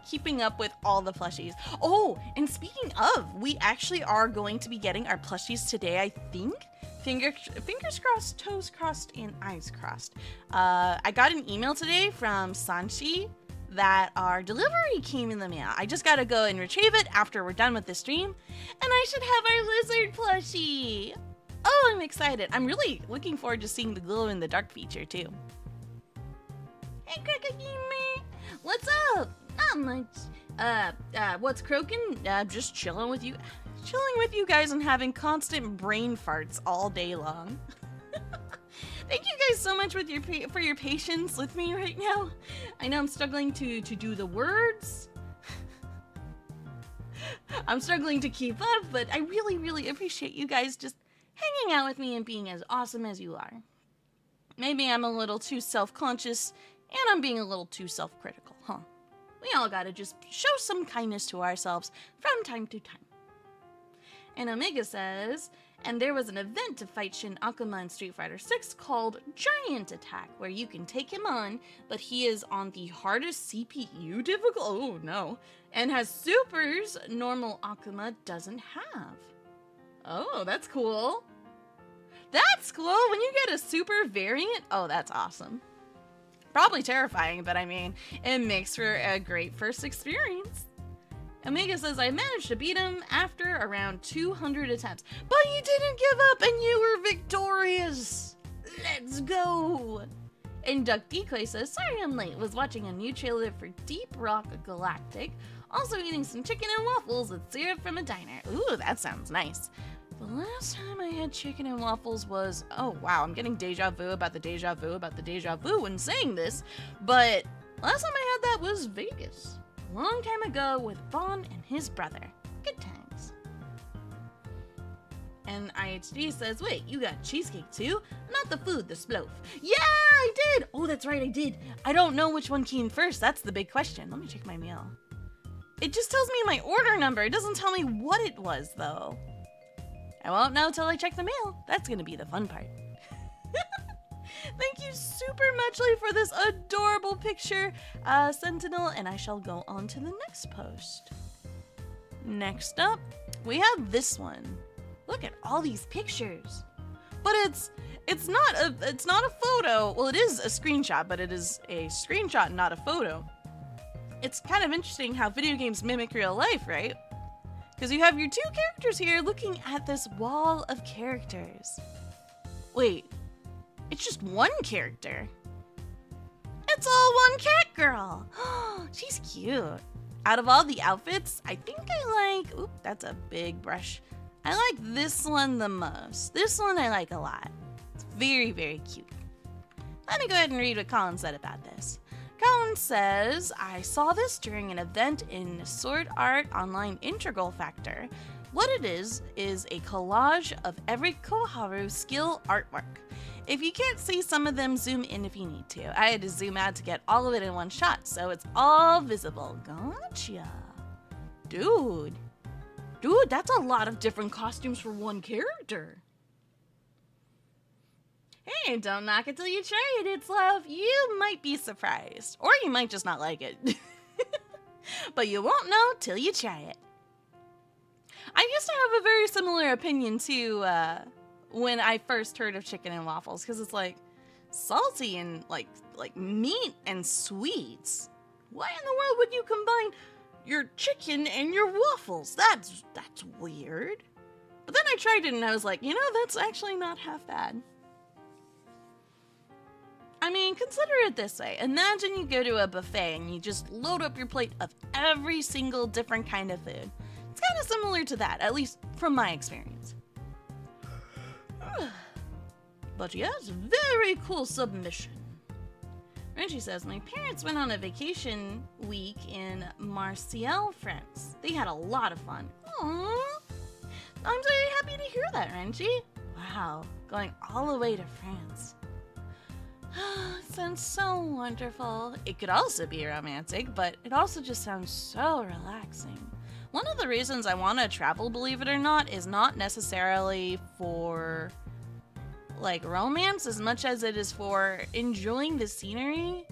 keeping up with all the plushies. Oh, and speaking of, we actually are going to be getting our plushies today, I think. Fingers crossed, toes crossed, and eyes crossed. I got an email today from Sanchi that our delivery came in the mail. I just gotta go and retrieve it after we're done with the stream, and I should have our lizard plushie. Oh, I'm excited. I'm really looking forward to seeing the glow-in-the-dark feature, too. Hey, Krakagime! What's up? Not much. What's croaking? Just chilling with you. Chilling with you guys and having constant brain farts all day long. Thank you guys so much for your patience with me right now. I know I'm struggling to do the words. I'm struggling to keep up, but I really, really appreciate you guys just hanging out with me and being as awesome as you are. Maybe I'm a little too self-conscious and I'm being a little too self-critical, huh? We all gotta just show some kindness to ourselves from time to time. And Omega says, and there was an event to fight Shin Akuma in Street Fighter 6 called Giant Attack, where you can take him on, but he is on the hardest CPU difficult, oh no, and has supers normal Akuma doesn't have. Oh, that's cool. That's cool. When you get a super variant, oh, that's awesome. Probably terrifying, but I mean, it makes for a great first experience. Omega says, I managed to beat him after around 200 attempts. But you didn't give up and you were victorious. Let's go. And Duck Decoy says, sorry I'm late. Was watching a new trailer for Deep Rock Galactic. Also eating some chicken and waffles with syrup from a diner. Ooh, that sounds nice. The last time I had chicken and waffles was, oh wow, I'm getting deja vu about the deja vu about the deja vu when saying this. But last time I had that was Vegas. A long time ago with Vaughn and his brother. Good times. And IHD says, wait, you got cheesecake too? Not the food, the sploaf. Yeah, I did! Oh, that's right, I did. I don't know which one came first. That's the big question. Let me check my meal. It just tells me my order number. It doesn't tell me what it was, though. I won't know till I check the mail. That's gonna be the fun part. Thank you super muchly for this adorable picture, Sentinel, and I shall go on to the next post. Next up, we have this one. Look at all these pictures. But it's not a photo. Well, it is a screenshot, but it is a screenshot, not a photo. It's kind of interesting how video games mimic real life, right? Because you have your two characters here looking at this wall of characters. Wait. It's just one character. It's all one cat girl. She's cute. Out of all the outfits, I think I like... Oop, that's a big brush. I like this one the most. This one I like a lot. It's very, very cute. Let me go ahead and read what Colin said about this. Colin says, I saw this during an event in Sword Art Online Integral Factor. What it is a collage of every Koharu skill artwork. If you can't see some of them, zoom in if you need to. I had to zoom out to get all of it in one shot, so it's all visible. Gotcha. Dude, that's a lot of different costumes for one character. Hey, don't knock it till you try it, it's love. You might be surprised, or you might just not like it. But you won't know till you try it. I used to have a very similar opinion to, when I first heard of chicken and waffles, because it's like salty and like meat and sweets. Why in the world would you combine your chicken and your waffles? That's weird. But then I tried it and I was like, you know, that's actually not half bad. I mean, consider it this way. Imagine you go to a buffet and you just load up your plate of every single different kind of food. It's kind of similar to that, at least from my experience. But yes, very cool submission. Right Renji says, my parents went on a vacation week in Marseille, France. They had a lot of fun. Aww. I'm very happy to hear that, Renji. Wow, going all the way to France. Sounds so wonderful. It could also be romantic, but it also just sounds so relaxing. One of the reasons I want to travel, believe it or not, is not necessarily for like romance as much as it is for enjoying the scenery,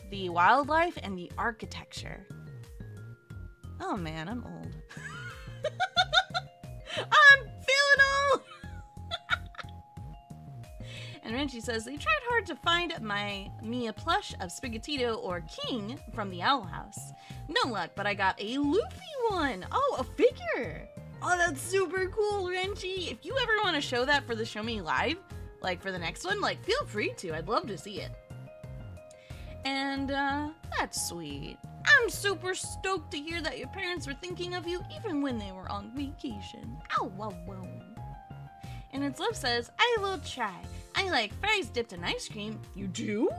the wildlife, and the architecture. Oh man, I'm old. I'm feeling old! And Renji says, they tried hard to find my Mia plush of Spigatito or King from the Owl House. No luck, but I got a Luffy one! Oh, a figure! Oh, that's super cool, Renji! If you ever want to show that for the Show Me Live, like for the next one, like feel free to. I'd love to see it. And that's sweet. I'm super stoked to hear that your parents were thinking of you even when they were on vacation. Ow, wow, wow. And its love says, I will try. I like fries dipped in ice cream. You do?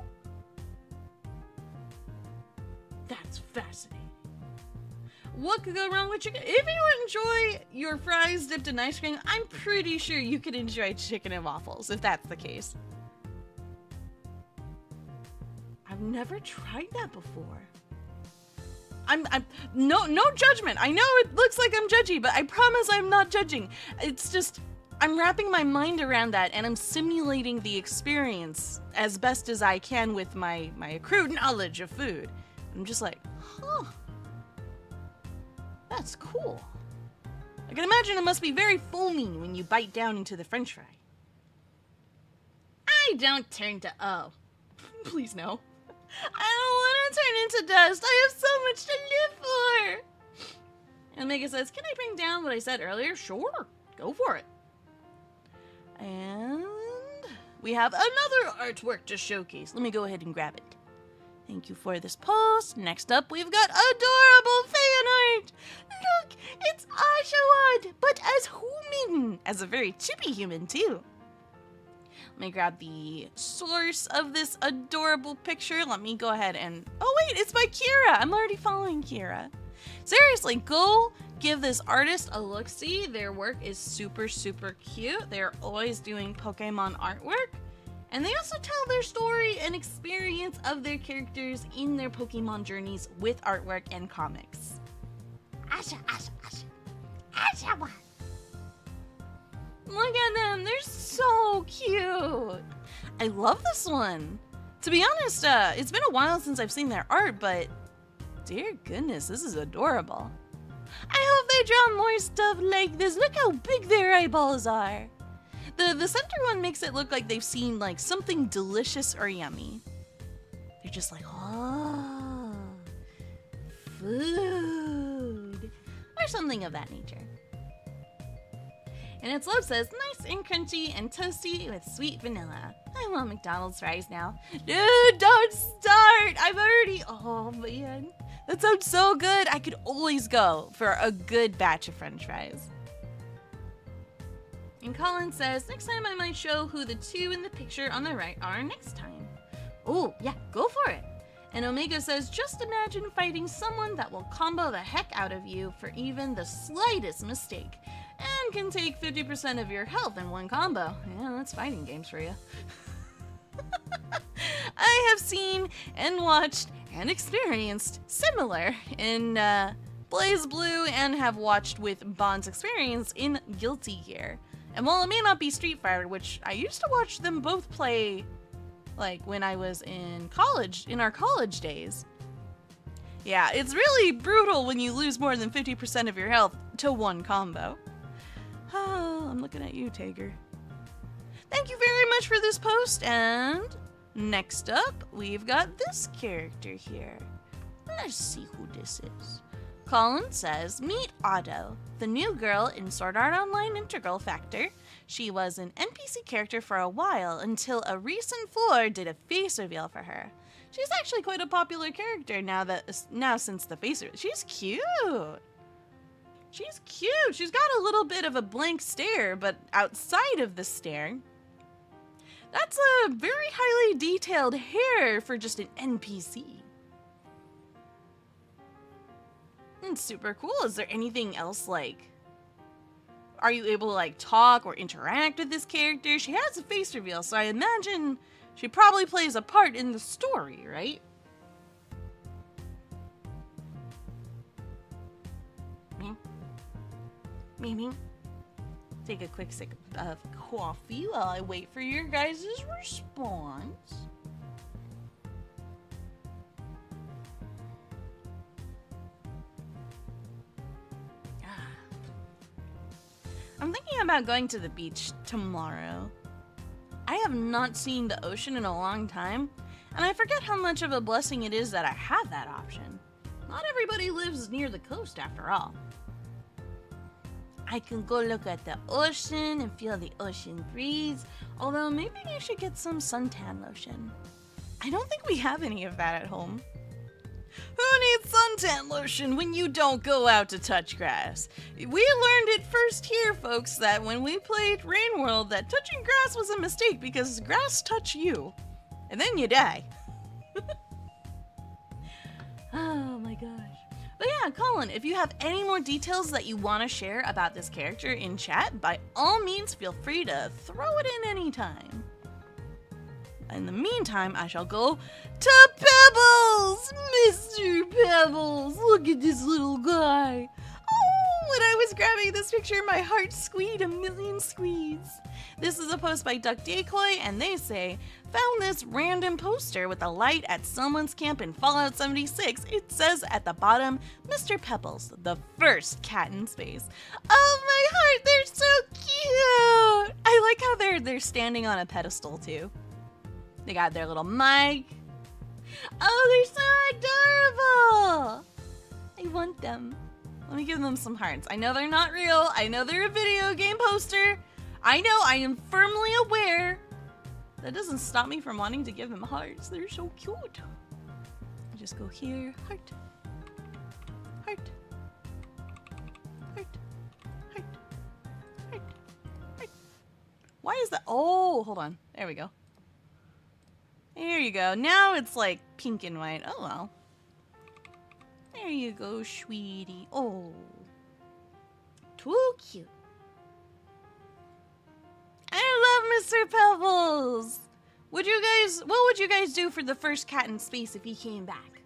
That's fascinating. What could go wrong with chicken? If you enjoy your fries dipped in ice cream, I'm pretty sure you could enjoy chicken and waffles, if that's the case. I've never tried that before. No judgment. I know it looks like I'm judgy, but I promise I'm not judging. It's just, I'm wrapping my mind around that and I'm simulating the experience as best as I can with my accrued knowledge of food. I'm just like, huh. That's cool. I can imagine it must be very foamy when you bite down into the french fry. I don't turn to, oh. Please no. I don't want to turn into dust. I have so much to live for. And Mega says, can I bring down what I said earlier? Sure, go for it. And we have another artwork to showcase. Let me go ahead and grab it. Thank you for this post. Next up, we've got adorable fan art. Look, it's Ashawad, but as human. As a very chippy human, too. Let me grab the source of this adorable picture. Let me go ahead and... Oh, wait, it's by Kira. I'm already following Kira. Seriously, go give this artist a look-see. Their work is super, super cute. They're always doing Pokemon artwork. And they also tell their story and experience of their characters in their Pokemon journeys with artwork and comics. Asha. Look at them, they're so cute. I love this one. To be honest, it's been a while since I've seen their art, but dear goodness, this is adorable. I hope they draw more stuff like this. Look how big their eyeballs are. The center one makes it look like they've seen like something delicious or yummy. They're just like, oh, food, or something of that nature. And its love says, nice and crunchy and toasty with sweet vanilla. I want McDonald's fries now. Dude, don't start! I'm already, oh man. That sounds so good. I could always go for a good batch of french fries. And Colin says, next time I might show who the two in the picture on the right are next time. Oh, yeah, go for it. And Omega says, just imagine fighting someone that will combo the heck out of you for even the slightest mistake. And can take 50% of your health in one combo. Yeah, that's fighting games for you. I have seen and watched and experienced similar in Blaze Blue and have watched with Bond's experience in Guilty Gear. And while it may not be Street Fighter, which I used to watch them both play like when I was in college, in our college days. Yeah, it's really brutal when you lose more than 50% of your health to one combo. Oh, I'm looking at you, Tager. Thank you very much for this post, and next up, we've got this character here. Let's see who this is. Colin says, meet Otto, the new girl in Sword Art Online Integral Factor. She was an NPC character for a while until a recent floor did a face reveal for her. She's actually quite a popular character now since the face reveal. She's cute. She's cute. She's got a little bit of a blank stare, but outside of the stare, That's a very highly detailed hair for just an NPC. It's super cool. Is there anything else, like, are you able to, like, talk or interact with this character? She has a face reveal, so I imagine she probably plays a part in the story, right? Me. Take a quick sip of coffee while I wait for your guys' response. I'm thinking about going to the beach tomorrow. I have not seen the ocean in a long time, and I forget how much of a blessing it is that I have that option. Not everybody lives near the coast after all. I can go look at the ocean and feel the ocean breeze, although maybe I should get some suntan lotion. I don't think we have any of that at home. Who needs suntan lotion when you don't go out to touch grass? We learned it first here, folks, that when we played Rain World, that touching grass was a mistake because grass touch you, and then you die. Oh my gosh. But yeah, Colin, if you have any more details that you want to share about this character in chat, by all means, feel free to throw it in anytime. In the meantime, I shall go to Pebbles! Mr. Pebbles! Look at this little guy! Oh, when I was grabbing this picture, my heart squeed a million squeeds. This is a post by Duck Decoy, and they say, found this random poster with a light at someone's camp in Fallout 76. It says at the bottom, Mr. Pebbles, the first cat in space. Oh my heart, they're so cute! I like how they're standing on a pedestal too. They got their little mic. Oh, they're so adorable! I want them. Let me give them some hearts. I know they're not real. I know they're a video game poster. I know, I am firmly aware. That doesn't stop me from wanting to give them hearts. They're so cute. I just go here. Heart. Heart. Heart. Heart. Heart. Heart. Why is that? Oh, hold on. There we go. There you go. Now it's like pink and white. Oh well. There you go, sweetie. Oh. Too cute. I love Mr. Pebbles. What would you guys do for the first cat in space if he came back?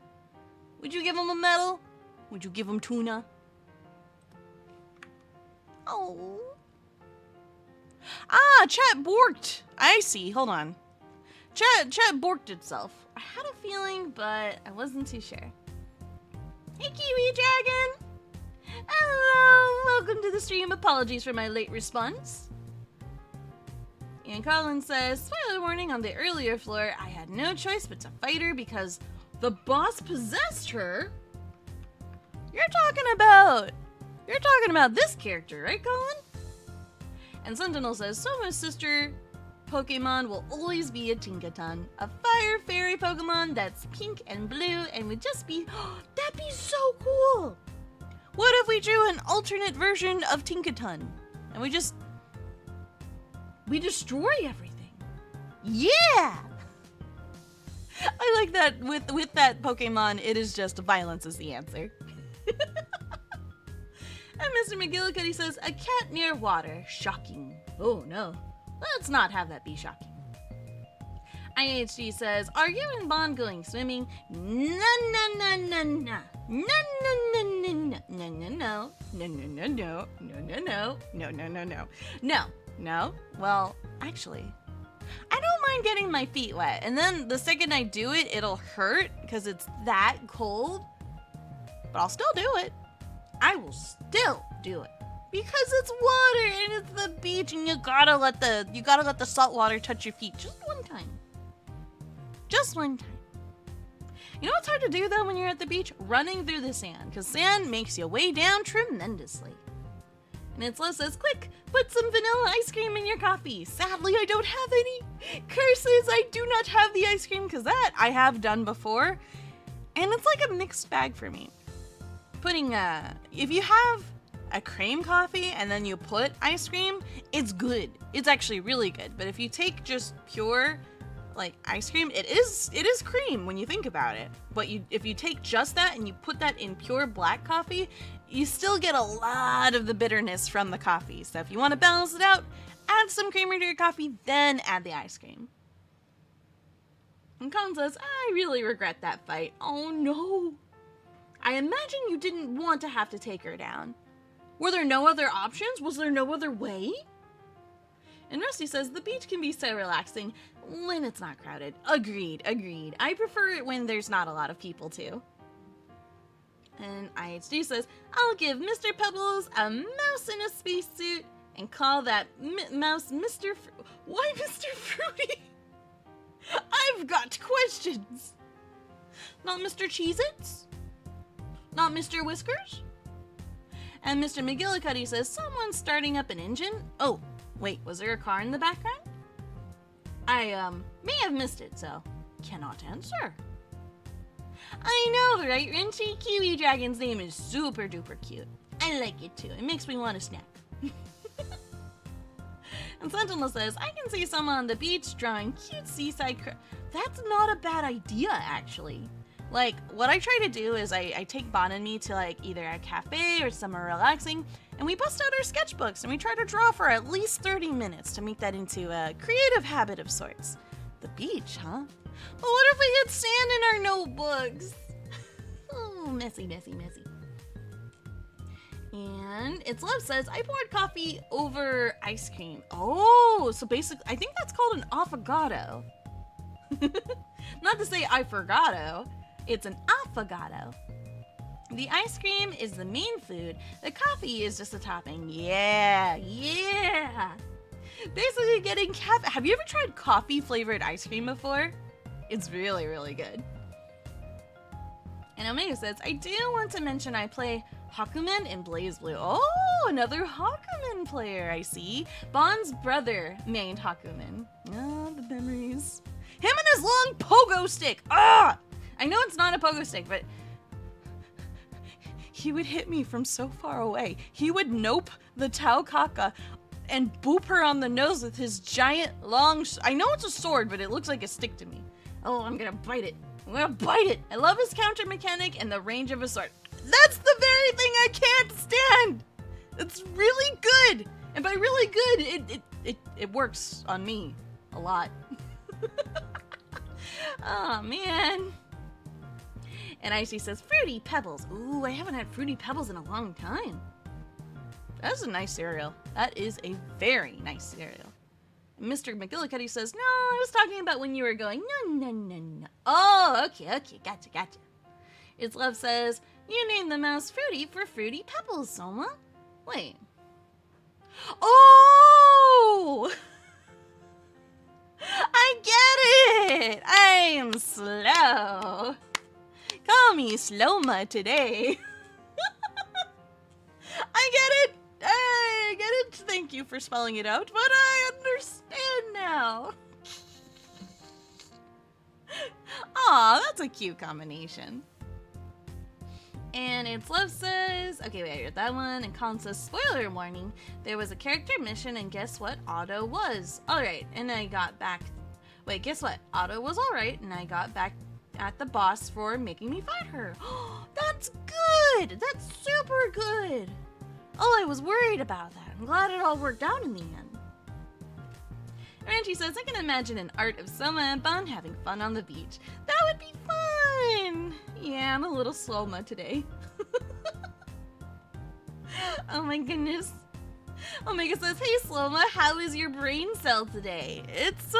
Would you give him a medal? Would you give him tuna? Oh. Ah, chat borked. I see. Hold on. Chat borked itself. I had a feeling, but I wasn't too sure. Hey, Kiwi Dragon. Hello. Welcome to the stream. Apologies for my late response. And Colin says, spoiler warning, on the earlier floor, I had no choice but to fight her because the boss possessed her. You're talking about this character, right, Colin? And Sentinel says, Sohma's sister Pokemon will always be a Tinkaton, a fire fairy Pokemon that's pink and blue and would just be, that'd be so cool. What if we drew an alternate version of Tinkaton and we destroy everything? Yeah! I like that with that Pokemon, it is just violence is the answer. And Mr. McGillicuddy says, a cat near water. Shocking. Oh no. Let's not have that be shocking. IHG says, are you and Bond going swimming? No. Well, actually, I don't mind getting my feet wet. And then the second I do it, it'll hurt because it's that cold. But I'll still do it. I will still do it. Because it's water and it's the beach and you gotta let the salt water touch your feet just one time. Just one time. You know what's hard to do though when you're at the beach? Running through the sand. Because sand makes you weigh down tremendously. And it's says, quick, put some vanilla ice cream in your coffee. Sadly, I don't have any. Curses, I do not have the ice cream because that I have done before. And it's like a mixed bag for me. Putting, if you have a cream coffee and then you put ice cream, it's good. It's actually really good. But if you take just pure like ice cream, it is cream when you think about it. But if you take just that and you put that in pure black coffee, you still get a lot of the bitterness from the coffee. So if you want to balance it out, add some creamer to your coffee, then add the ice cream. And Colin says, I really regret that fight. Oh no. I imagine you didn't want to have to take her down. Were there no other options? Was there no other way? And Rusty says, the beach can be so relaxing when it's not crowded. Agreed. I prefer it when there's not a lot of people too. And IHD says, I'll give Mr. Pebbles a mouse in a spacesuit and call that mouse Mr. Why Mr. Fruity? I've got questions. Not Mr. Cheez-Its? Not Mr. Whiskers? And Mr. McGillicuddy says, someone's starting up an engine? Oh, wait, was there a car in the background? I, may have missed it, so cannot answer. I know, right, Rinchy? Kiwi Dragon's name is super duper cute. I like it too. It makes me want to snack. And Sentinel says, I can see someone on the beach drawing cute seaside That's not a bad idea, actually. Like, what I try to do is I take Bon and me to, like, either a cafe or somewhere relaxing, and we bust out our sketchbooks, and we try to draw for at least 30 minutes to make that into a creative habit of sorts. The beach, huh? But what if we get sand in our notebooks? Oh, messy. And It's Love says, I poured coffee over ice cream. Oh, so basically, I think that's called an affogato. Not to say affogato, it's an affogato. The ice cream is the main food. The coffee is just a topping. Yeah. Basically getting caffeine. Have you ever tried coffee flavored ice cream before? It's really, really good. And Omega says, I do want to mention I play Hakumen in Blaze Blue. Oh, another Hakumen player, I see. Bon's brother named Hakumen. Oh, the memories. Him and his long pogo stick. Ah! I know it's not a pogo stick, but he would hit me from so far away. He would nope the Tau Kaka and boop her on the nose with his giant long... I know it's a sword, but it looks like a stick to me. Oh, I'm gonna bite it. I love his counter mechanic and the range of his sword. That's the very thing I can't stand! It's really good! And by really good, it works on me a lot. Oh, man. And Icy says, Fruity Pebbles. Ooh, I haven't had Fruity Pebbles in a long time. That's a nice cereal. That is a very nice cereal. And Mr. McGillicuddy says, no, I was talking about when you were going, no. Oh, okay, gotcha. It's Love says, you named the mouse Fruity for Fruity Pebbles, Sohma. Wait. Oh! I get it! I am slow. Call me Slowma today. I get it. Thank you for spelling it out, but I understand now. Aw, that's a cute combination. And It's Love says, okay, wait, I read that one. And Colin says, spoiler warning, there was a character mission, and guess what? Otto was. Alright, and I got back. Wait, guess what? Otto was alright, and I got back at the boss for making me fight her. That's good! That's super good! Oh, I was worried about that. I'm glad it all worked out in the end. Ranchi says, I can imagine an art of Sohma and Bon having fun on the beach. That would be fun! Yeah, I'm a little Slowma today. Oh my goodness. Omega says, hey Slowma, how is your brain cell today? It's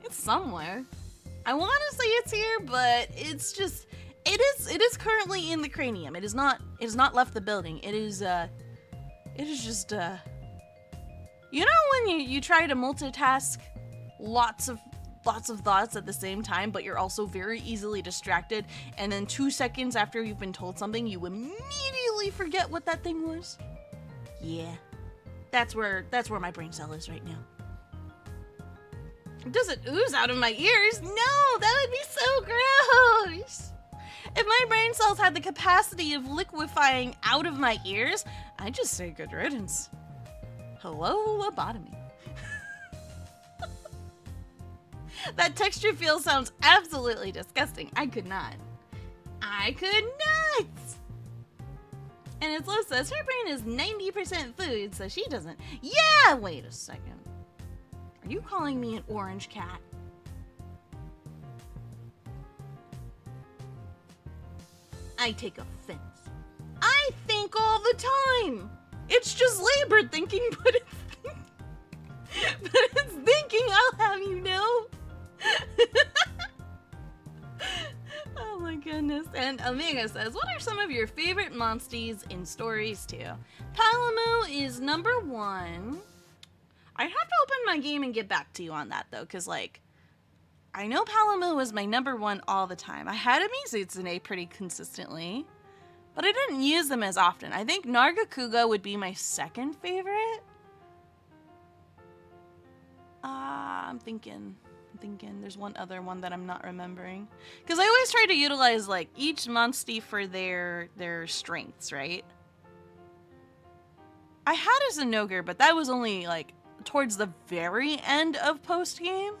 somewhere. I want to say it's here, but it's just, it is currently in the cranium. It has not left the building. It is just, you know when you try to multitask lots of thoughts at the same time, but you're also very easily distracted, and then 2 seconds after you've been told something, you immediately forget what that thing was? Yeah. That's where my brain cell is right now. Does it ooze out of my ears? No, that would be so gross. If my brain brain cells had the capacity of liquefying out of my ears, I just say good riddance. Hello, lobotomy. That texture feel sounds absolutely disgusting. I could not. I could not! And it's Lo says her brain is 90% food, so she doesn't. Yeah, wait a second. Are you calling me an orange cat? I take offense. I think all the time. It's just labored thinking, but it's thinking, I'll have you know. Oh my goodness. And Omega says, what are some of your favorite monsties in stories too? Palamu is number 1. I have to open my game and get back to you on that though, because like, I know Palamu was my number 1 all the time. I had a Mizutsune pretty consistently, but I didn't use them as often. I think Nargacuga would be my second favorite. I'm thinking there's one other one that I'm not remembering. Because I always try to utilize like each monstie for their strengths, right? I had a Zenogre, but that was only like towards the very end of post-game.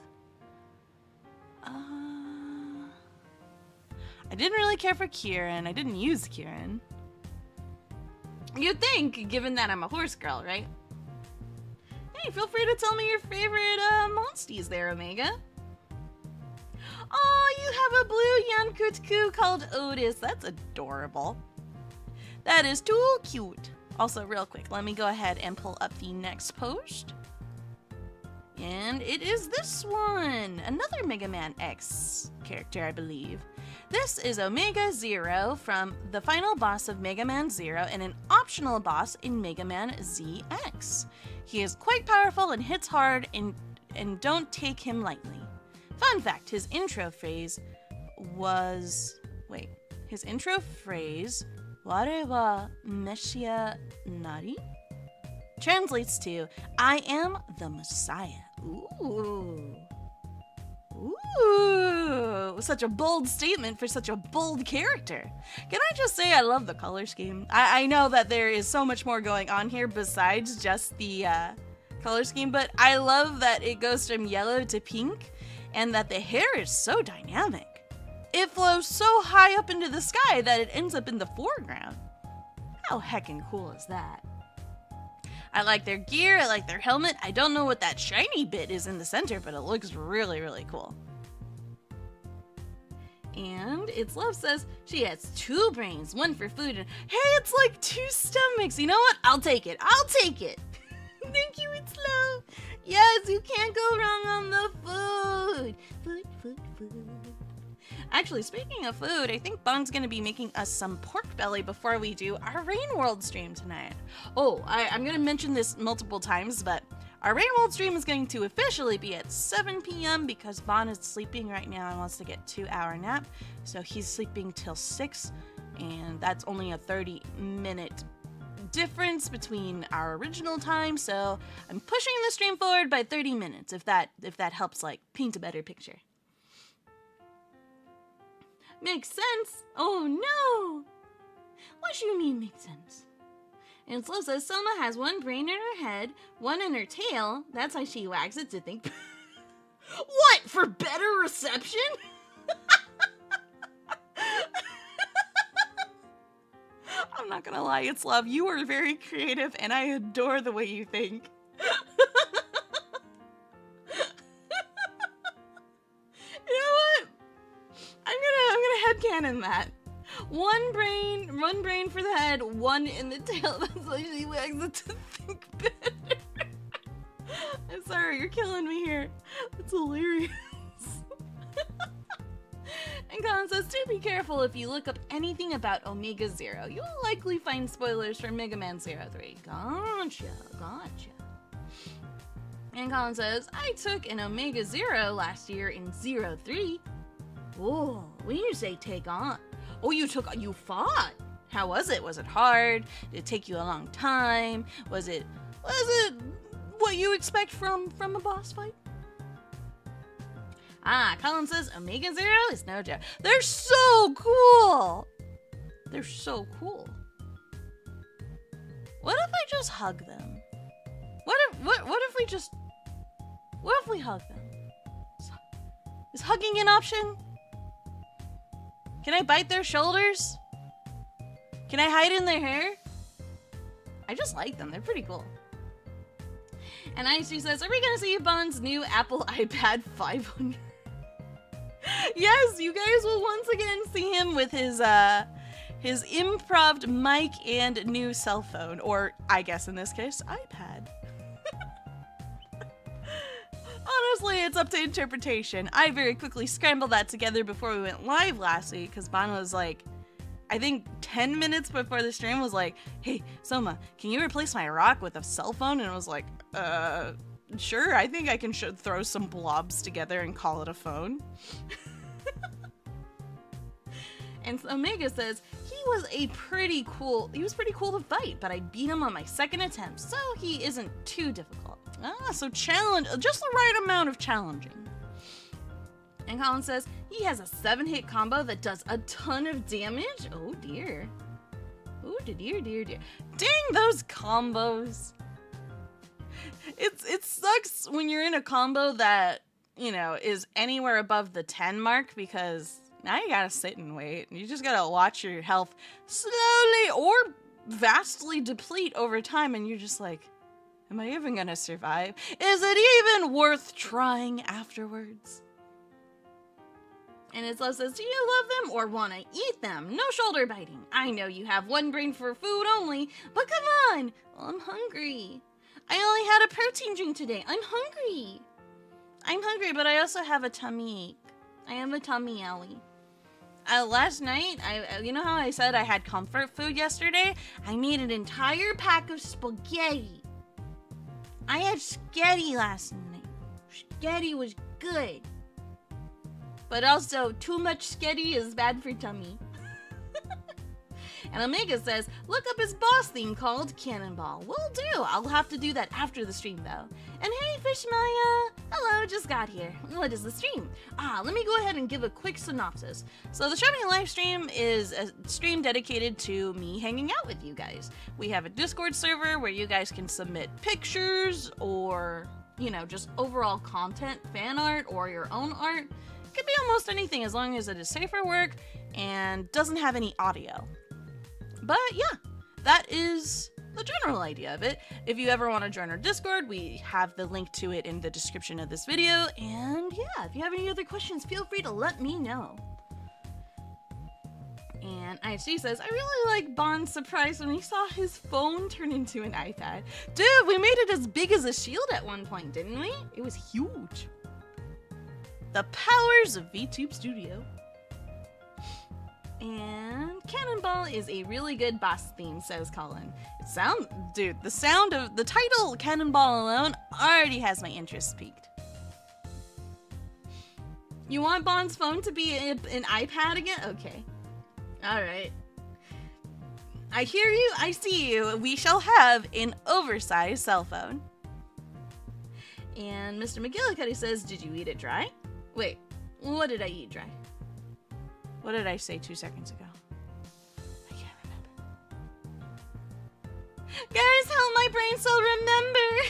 I didn't really care for Kieran. I didn't use Kieran. You'd think, given that I'm a horse girl, right? Hey, feel free to tell me your favorite monsties there, Omega. Oh, you have a blue Yankutku called Otis. That's adorable. That is too cute. Also, real quick, let me go ahead and pull up the next post. And it is this one. Another Mega Man X character, I believe. This is Omega Zero from the final boss of Mega Man Zero and an optional boss in Mega Man ZX. He is quite powerful and hits hard and don't take him lightly. Fun fact, his intro phrase was... Wait. His intro phrase, Ware wa Messiah Nari? Translates to, I am the Messiah. Ooh. Ooh. Such a bold statement for such a bold character. Can I just say I love the color scheme? I know that there is so much more going on here besides just the color scheme, but I love that it goes from yellow to pink and that the hair is so dynamic. It flows so high up into the sky that it ends up in the foreground. How heckin' cool is that? I like their gear, I like their helmet. I don't know what that shiny bit is in the center, but it looks really, really cool. And It's Love says she has 2 brains, 1 for food, and hey, it's like 2 stomachs. You know what? I'll take it. I'll take it. Thank you, It's Love. Yes, you can't go wrong on the food. Food. Actually, speaking of food, I think Bong's gonna be making us some pork belly before we do our Rain World stream tonight. Oh, I'm gonna mention this multiple times, but our Rain World stream is going to officially be at 7 p.m. because Bon is sleeping right now and wants to get a 2-hour nap. So he's sleeping till 6, and that's only a 30-minute difference between our original time. So I'm pushing the stream forward by 30 minutes, if that helps like paint a better picture. Makes sense? Oh no! What do you mean makes sense? And Slow says Selma has 1 brain in her head, 1 in her tail. That's how she wags it to think. What? For better reception? I'm not gonna lie, It's Love. You are very creative and I adore the way you think. Headcanon that. 1 brain for the head, 1 in the tail. That's why she wags it to think better. I'm sorry, you're killing me here. That's hilarious. And Colin says, do be careful if you look up anything about Omega Zero. You'll likely find spoilers for Mega Man 03. Gotcha. And Colin says, I took an Omega Zero last year in 03. Oh, when you say take on, oh, you fought. How was it? Was it hard? Did it take you a long time? Was it what you expect from a boss fight? Colin says Omega Zero is no joke. They're so cool. They're so cool. What if I just hug them? What if we hug them? Is hugging an option? Can I bite their shoulders? Can I hide in their hair? I just like them. They're pretty cool. And ISG says, are we gonna see Bond's new Apple iPad 500? Yes, you guys will once again see him with his improved mic and new cell phone, or I guess in this case, iPad. Honestly, it's up to interpretation. I very quickly scrambled that together before we went live last week, because Bon was like, I think 10 minutes before the stream was like, hey, Sohma, can you replace my rock with a cell phone? And I was like, sure, I think I can throw some blobs together and call it a phone. And Omega says, he was pretty cool to fight, but I beat him on my second attempt, so he isn't too difficult. So just the right amount of challenging. And Colin says, he has a 7-hit combo that does a ton of damage. Oh dear. Oh dear. Dang those combos. It sucks when you're in a combo that, you know, is anywhere above the 10 mark, because now you gotta sit and wait. You just gotta watch your health slowly or vastly deplete over time, and you're just like, am I even gonna survive? Is it even worth trying afterwards? And his love says, do you love them or want to eat them? No shoulder biting. I know you have one brain for food only, but come on. Well, I'm hungry. I only had a protein drink today. I'm hungry. I'm hungry, but I also have a tummy ache. I am a tummy alley. Last night, you know how I said I had comfort food yesterday? I made an entire pack of spaghetti. I had spaghetti last night. Spaghetti was good. But also, too much spaghetti is bad for tummy. And Omega says, look up his boss theme called Cannonball. Will do. I'll have to do that after the stream, though. And hey, Fish Maya. Hello, just got here. What is the stream? Let me go ahead and give a quick synopsis. So the Shopping live stream is a stream dedicated to me hanging out with you guys. We have a Discord server where you guys can submit pictures or, you know, just overall content, fan art, or your own art. It could be almost anything as long as it is safe for work and doesn't have any audio. But yeah, that is the general idea of it. If you ever want to join our Discord, we have the link to it in the description of this video. And yeah, if you have any other questions, feel free to let me know. And IHG says, I really like Bond's surprise when we saw his phone turn into an iPad. Dude, we made it as big as a shield at one point, didn't we? It was huge. The powers of VTube Studio. And Cannonball is a really good boss theme, says Colin. The sound of the title Cannonball alone already has my interest piqued. You want Bond's phone to be an iPad again? Okay. Alright. I hear you, I see you. We shall have an oversized cell phone. And Mr. McGillicuddy says, did you eat it dry? Wait, what did I eat dry? What did I say 2 seconds ago? I can't remember. Guys, help my brain cell remember.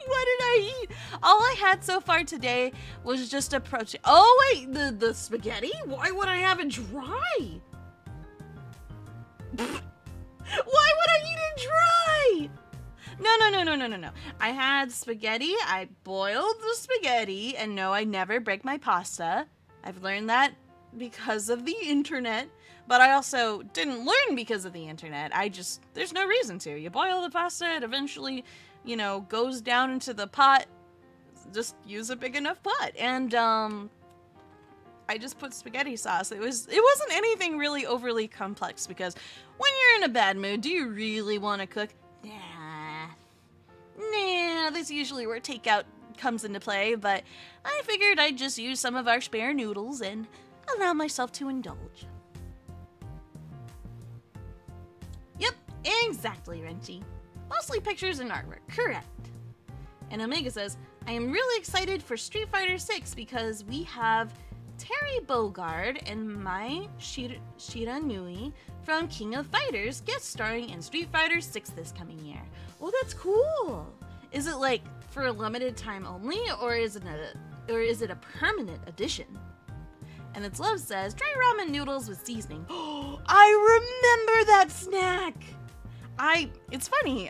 What did I eat? All I had so far today was just a protein. Oh wait, the spaghetti? Why would I have it dry? Why would I eat it dry? No. I had spaghetti. I boiled the spaghetti, and no, I never break my pasta. I've learned that because of the internet, but I also didn't learn because of the internet. There's no reason to. You boil the pasta, it eventually, you know, goes down into the pot. Just use a big enough pot. And I just put spaghetti sauce. It wasn't anything really overly complex, because when you're in a bad mood, do you really want to cook? Nah, that's usually where takeout comes into play, but I figured I'd just use some of our spare noodles and allow myself to indulge. Yep, exactly, Renchi. Mostly pictures and artwork, correct. And Omega says, I am really excited for Street Fighter 6 because we have Terry Bogard and Mai Shiranui from King of Fighters guest starring in Street Fighter 6 this coming year. Oh, that's cool. Is it like for a limited time only, or is it a permanent addition? And It's Love says, dry ramen noodles with seasoning. Oh, I remember that snack. It's funny,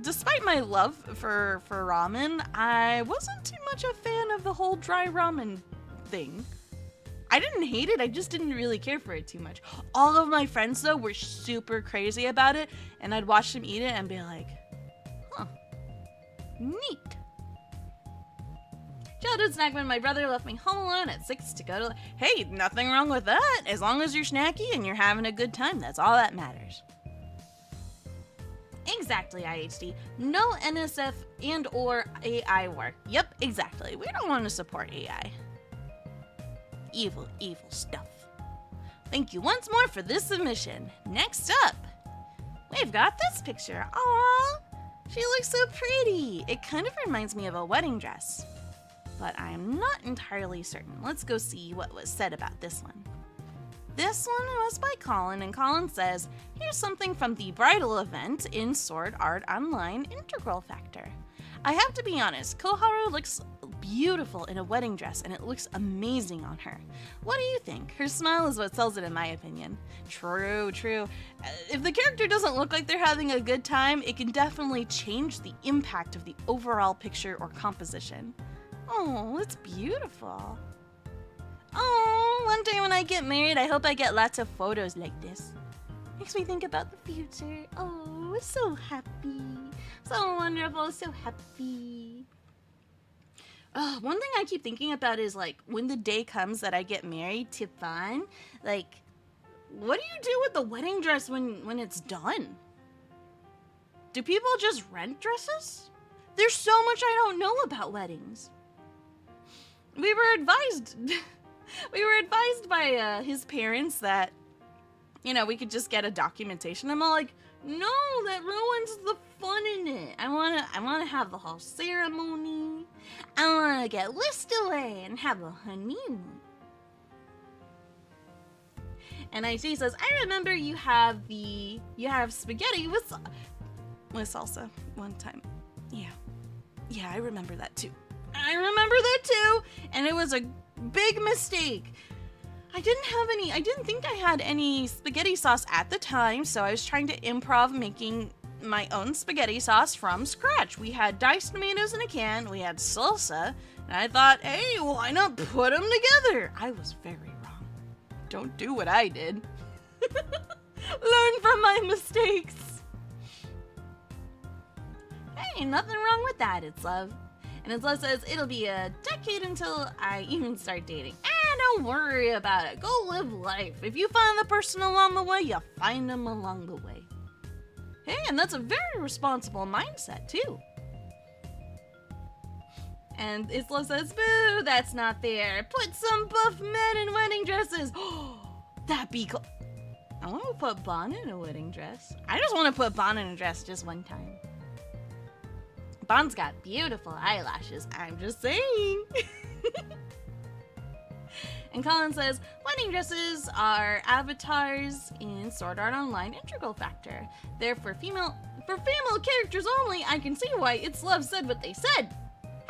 despite my love for ramen, I wasn't too much a fan of the whole dry ramen thing. I didn't hate it, I just didn't really care for it too much. All of my friends, though, were super crazy about it, and I'd watch them eat it and be like, huh, neat. Childhood snack when my brother left me home alone at 6 to go to... Hey, nothing wrong with that. As long as you're snacky and you're having a good time, that's all that matters. Exactly, IHD. No NSF and or AI work. Yep, exactly. We don't want to support AI. Evil, evil stuff. Thank you once more for this submission. Next up, we've got this picture. Aww, she looks so pretty. It kind of reminds me of a wedding dress, but I'm not entirely certain. Let's go see what was said about this one. This one was by Colin, and Colin says, here's something from the bridal event in Sword Art Online Integral Factor. I have to be honest, Koharu looks beautiful in a wedding dress, and it looks amazing on her. What do you think? Her smile is what sells it in my opinion. True, true. If the character doesn't look like they're having a good time, it can definitely change the impact of the overall picture or composition. Oh, it's beautiful. Oh, one day when I get married, I hope I get lots of photos like this. Makes me think about the future. Oh, so happy. So wonderful, so happy. One thing I keep thinking about is, like, when the day comes that I get married to Fawn, like, what do you do with the wedding dress when it's done? Do people just rent dresses? There's so much I don't know about weddings. We were advised by his parents that, you know, we could just get a documentation. I'm all like, no, that ruins the fun in it. I wanna have the whole ceremony. I wanna get whisked away and have a honeymoon. And IT says, I remember you have spaghetti with salsa one time. Yeah, I remember that too. And it was a big mistake. I didn't think I had any spaghetti sauce at the time, so I was trying to improv making my own spaghetti sauce from scratch. We had diced tomatoes in a can, we had salsa, and I thought, hey, why not put them together? I was very wrong. Don't do what I did. Learn from my mistakes. Hey, nothing wrong with that, It's Love. And It's Love says, it'll be a decade until I even start dating. Don't worry about it. Go live life. If you find the person along the way, you find them along the way. Hey, and that's a very responsible mindset, too. And It's Love says, boo, that's not fair. Put some buff men in wedding dresses. That'd be cool. I want to put Bon in a wedding dress. I just want to put Bon in a dress just one time. Bon's got beautiful eyelashes. I'm just saying. And Colin says, wedding dresses are avatars in Sword Art Online Integral Factor. They're for female characters only. I can see why It's Love said what they said.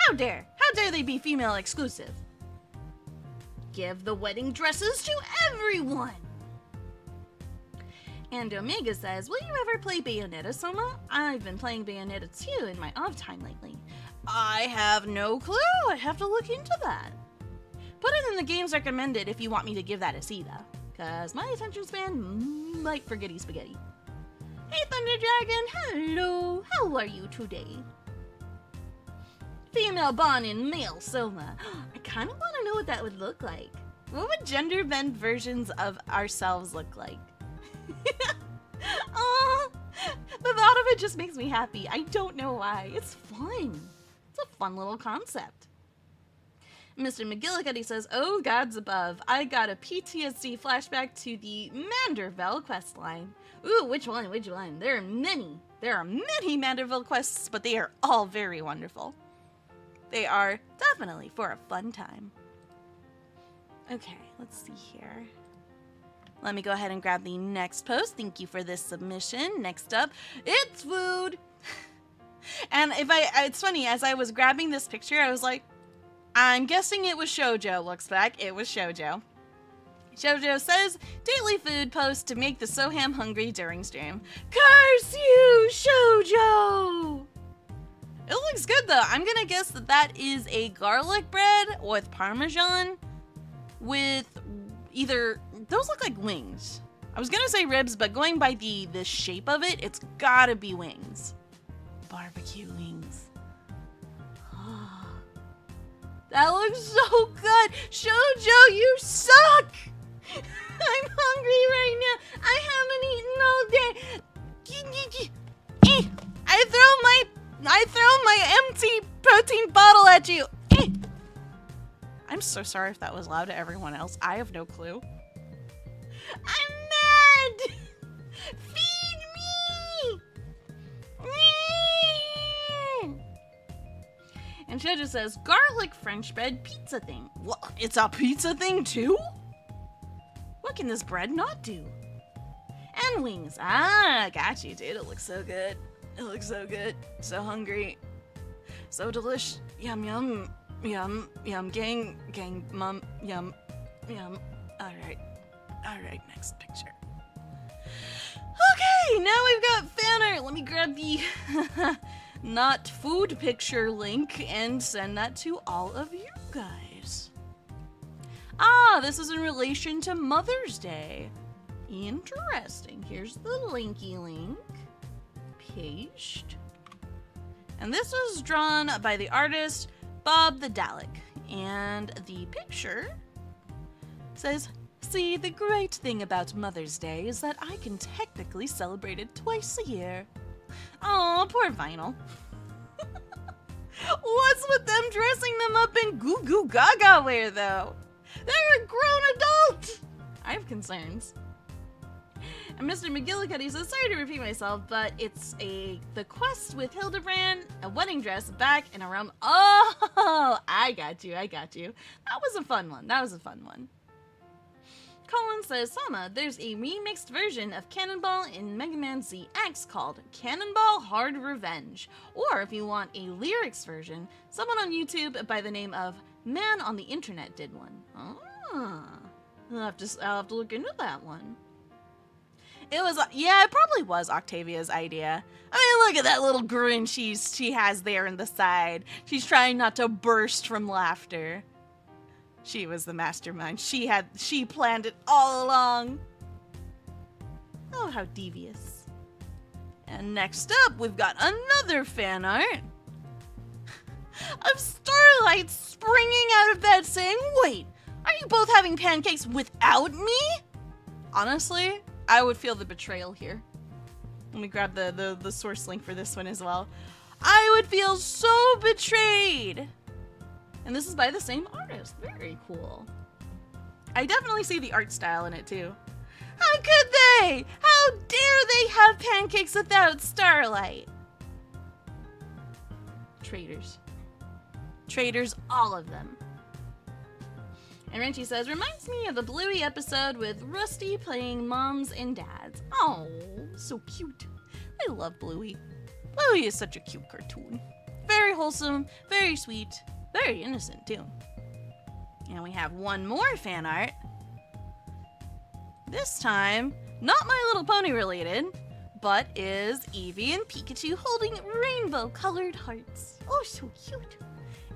How dare they be female exclusive? Give the wedding dresses to everyone. And Omega says, will you ever play Bayonetta, Sohma? I've been playing Bayonetta 2 in my off time lately. I have no clue. I have to look into that. Put it in the games recommended if you want me to give that a see, though. Because my attention span might forgetty spaghetti. Hey, Thunder Dragon. Hello. How are you today? Female Bon and male Sohma. I kind of want to know what that would look like. What would gender bend versions of ourselves look like? Oh, the thought of it just makes me happy. I don't know why. It's fun. It's a fun little concept. Mr. McGillicuddy says, oh gods above, I got a PTSD flashback to the Manderville questline. Ooh, which one? There are many Manderville quests, but they are all very wonderful. They are definitely for a fun time. Okay, let's see here. Let me go ahead and grab the next post. Thank you for this submission. Next up, it's food. And it's funny, as I was grabbing this picture, I was like, I'm guessing it was Shoujo. Looks back, it was Shoujo. Shoujo says, daily food post to make the Soham hungry during stream. Curse you, Shoujo! It looks good though. I'm gonna guess that that is a garlic bread with Parmesan with either, those look like wings. I was gonna say ribs, but going by the shape of it, it's gotta be wings. Barbecue wings. That looks so good. Shoujo, you suck! I'm hungry right now. I haven't eaten all day. I throw my empty protein bottle at you. I'm so sorry if that was loud to everyone else. I have no clue. I'm mad. Feed me. And Shoujo says, garlic French bread pizza thing. What? It's a pizza thing too? What can this bread not do? And wings. Ah, got you, dude. It looks so good. It looks so good. So hungry. So delish. Yum, yum. Yum, yum, gang, mum, yum, yum. Alright. Alright, next picture. Okay, now we've got fan art. Let me grab the not food picture link and send that to all of you guys. Ah, this is in relation to Mother's Day. Interesting. Here's the linky link. Paste. And this was drawn by the artist Bob the Dalek. And the picture says, see, the great thing about Mother's Day is that I can technically celebrate it twice a year. Aw, poor Vinyl. What's with them dressing them up in goo goo gaga wear, though? They're a grown adult! I have concerns. And Mr. McGillicuddy says, sorry to repeat myself, but it's the quest with Hildebrand, a wedding dress, back and around. Oh, I got you. That was a fun one. Colin says, Sohma, there's a remixed version of Cannonball in Mega Man ZX called Cannonball Hard Revenge. Or if you want a lyrics version, someone on YouTube by the name of Man on the Internet did one. Ah, I'll have to look into that one. It probably was Octavia's idea. I mean, look at that little grin she has there in the side. She's trying not to burst from laughter. She was the mastermind. She planned it all along. Oh, how devious. And next up, we've got another fan art of Starlight springing out of bed saying, wait, are you both having pancakes without me? Honestly, I would feel the betrayal here. Let me grab the source link for this one as well. I would feel so betrayed. And this is by the same artist. Very cool. I definitely see the art style in it too. How could they? How dare they have pancakes without Starlight? Traitors. Traitors, all of them. And Renchi says, reminds me of the Bluey episode with Rusty playing moms and dads. Oh, so cute. I love Bluey. Bluey is such a cute cartoon. Very wholesome, very sweet, very innocent too. And we have one more fan art. This time, not My Little Pony related, but is Eevee and Pikachu holding rainbow-colored hearts. Oh, so cute.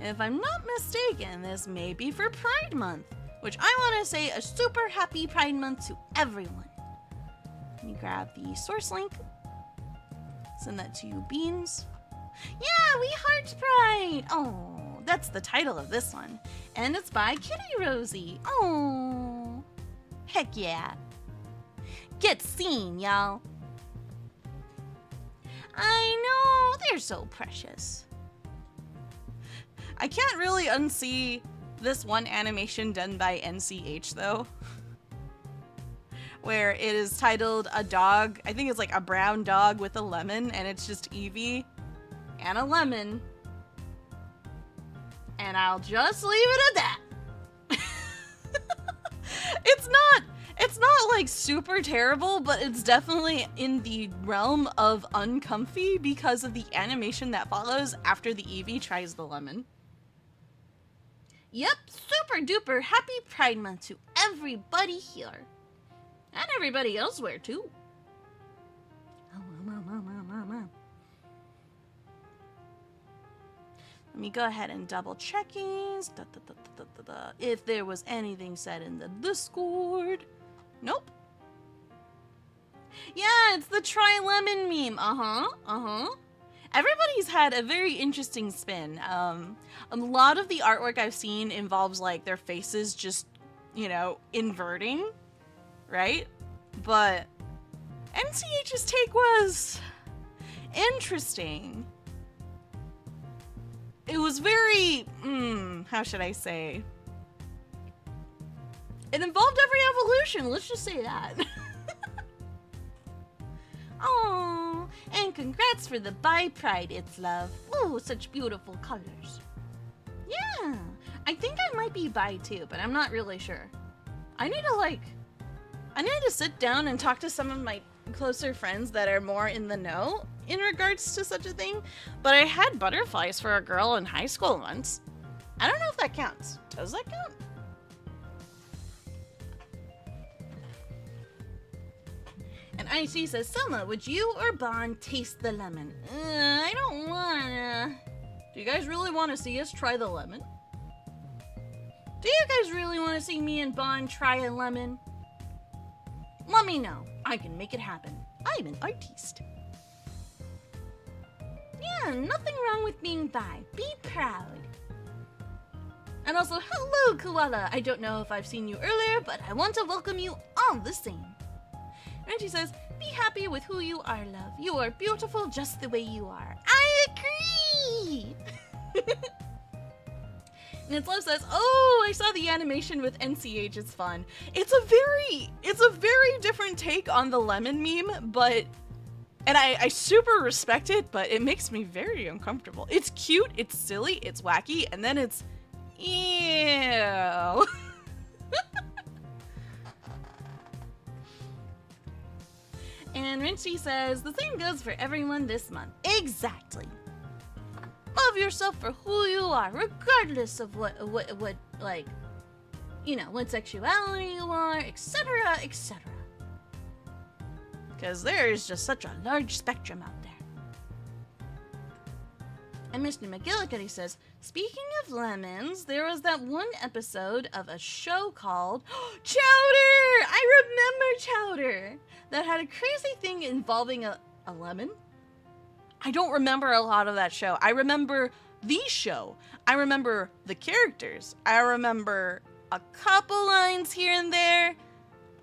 And if I'm not mistaken, this may be for Pride Month, which I want to say a super happy Pride Month to everyone. Let me grab the source link. Send that to you, Beans. Yeah, we heart Pride. Oh, that's the title of this one. And it's by Kitty Rosie. Oh, heck yeah. Get seen, y'all. I know, they're so precious. I can't really unsee this one animation done by NCH though, where it is titled a dog, I think it's like a brown dog with a lemon, and it's just Eevee and a lemon. And I'll just leave it at that. like super terrible, but it's definitely in the realm of uncomfy because of the animation that follows after the Eevee tries the lemon. Yep, super duper happy Pride Month to everybody here. And everybody elsewhere too. Let me go ahead and double checking if there was anything said in the Discord. Nope. Yeah, it's the try lemon meme. Everybody's had a very interesting spin. A lot of the artwork I've seen involves like their faces just, you know, inverting, right? But NCH's take was interesting. It was very, how should I say? It involved every evolution, let's just say that. Oh, and congrats for the bi pride, it's love. Oh, such beautiful colors. Yeah, I think I might be bi too, but I'm not really sure. I need to sit down and talk to some of my closer friends that are more in the know in regards to such a thing, but I had butterflies for a girl in high school once. I don't know if that counts. Does that count? And IC says, Selma, would you or Bond taste the lemon? I don't wanna. Do you guys really want to see us try the lemon? Do you guys really want to see me and Bond try a lemon? Let me know. I can make it happen. I'm an artiste. Yeah, nothing wrong with being bi. Be proud. And also, hello, Koala. I don't know if I've seen you earlier, but I want to welcome you all the same. And she says, be happy with who you are, love. You are beautiful just the way you are. I agree! And it's Love says, oh, I saw the animation with NCH, it's fun. It's a very different take on the lemon meme, but, and I super respect it, but it makes me very uncomfortable. It's cute, it's silly, it's wacky, and then it's, ew. And Rinchy says, the same goes for everyone this month. Exactly. Love yourself for who you are, regardless of what like, you know, what sexuality you are, etc., etc. Because there is just such a large spectrum out there. And Mr. McGillicuddy says, speaking of lemons, there was that one episode of a show called Chowder! I remember Chowder! That had a crazy thing involving a lemon. I don't remember a lot of that show. I remember the show. I remember the characters. I remember a couple lines here and there.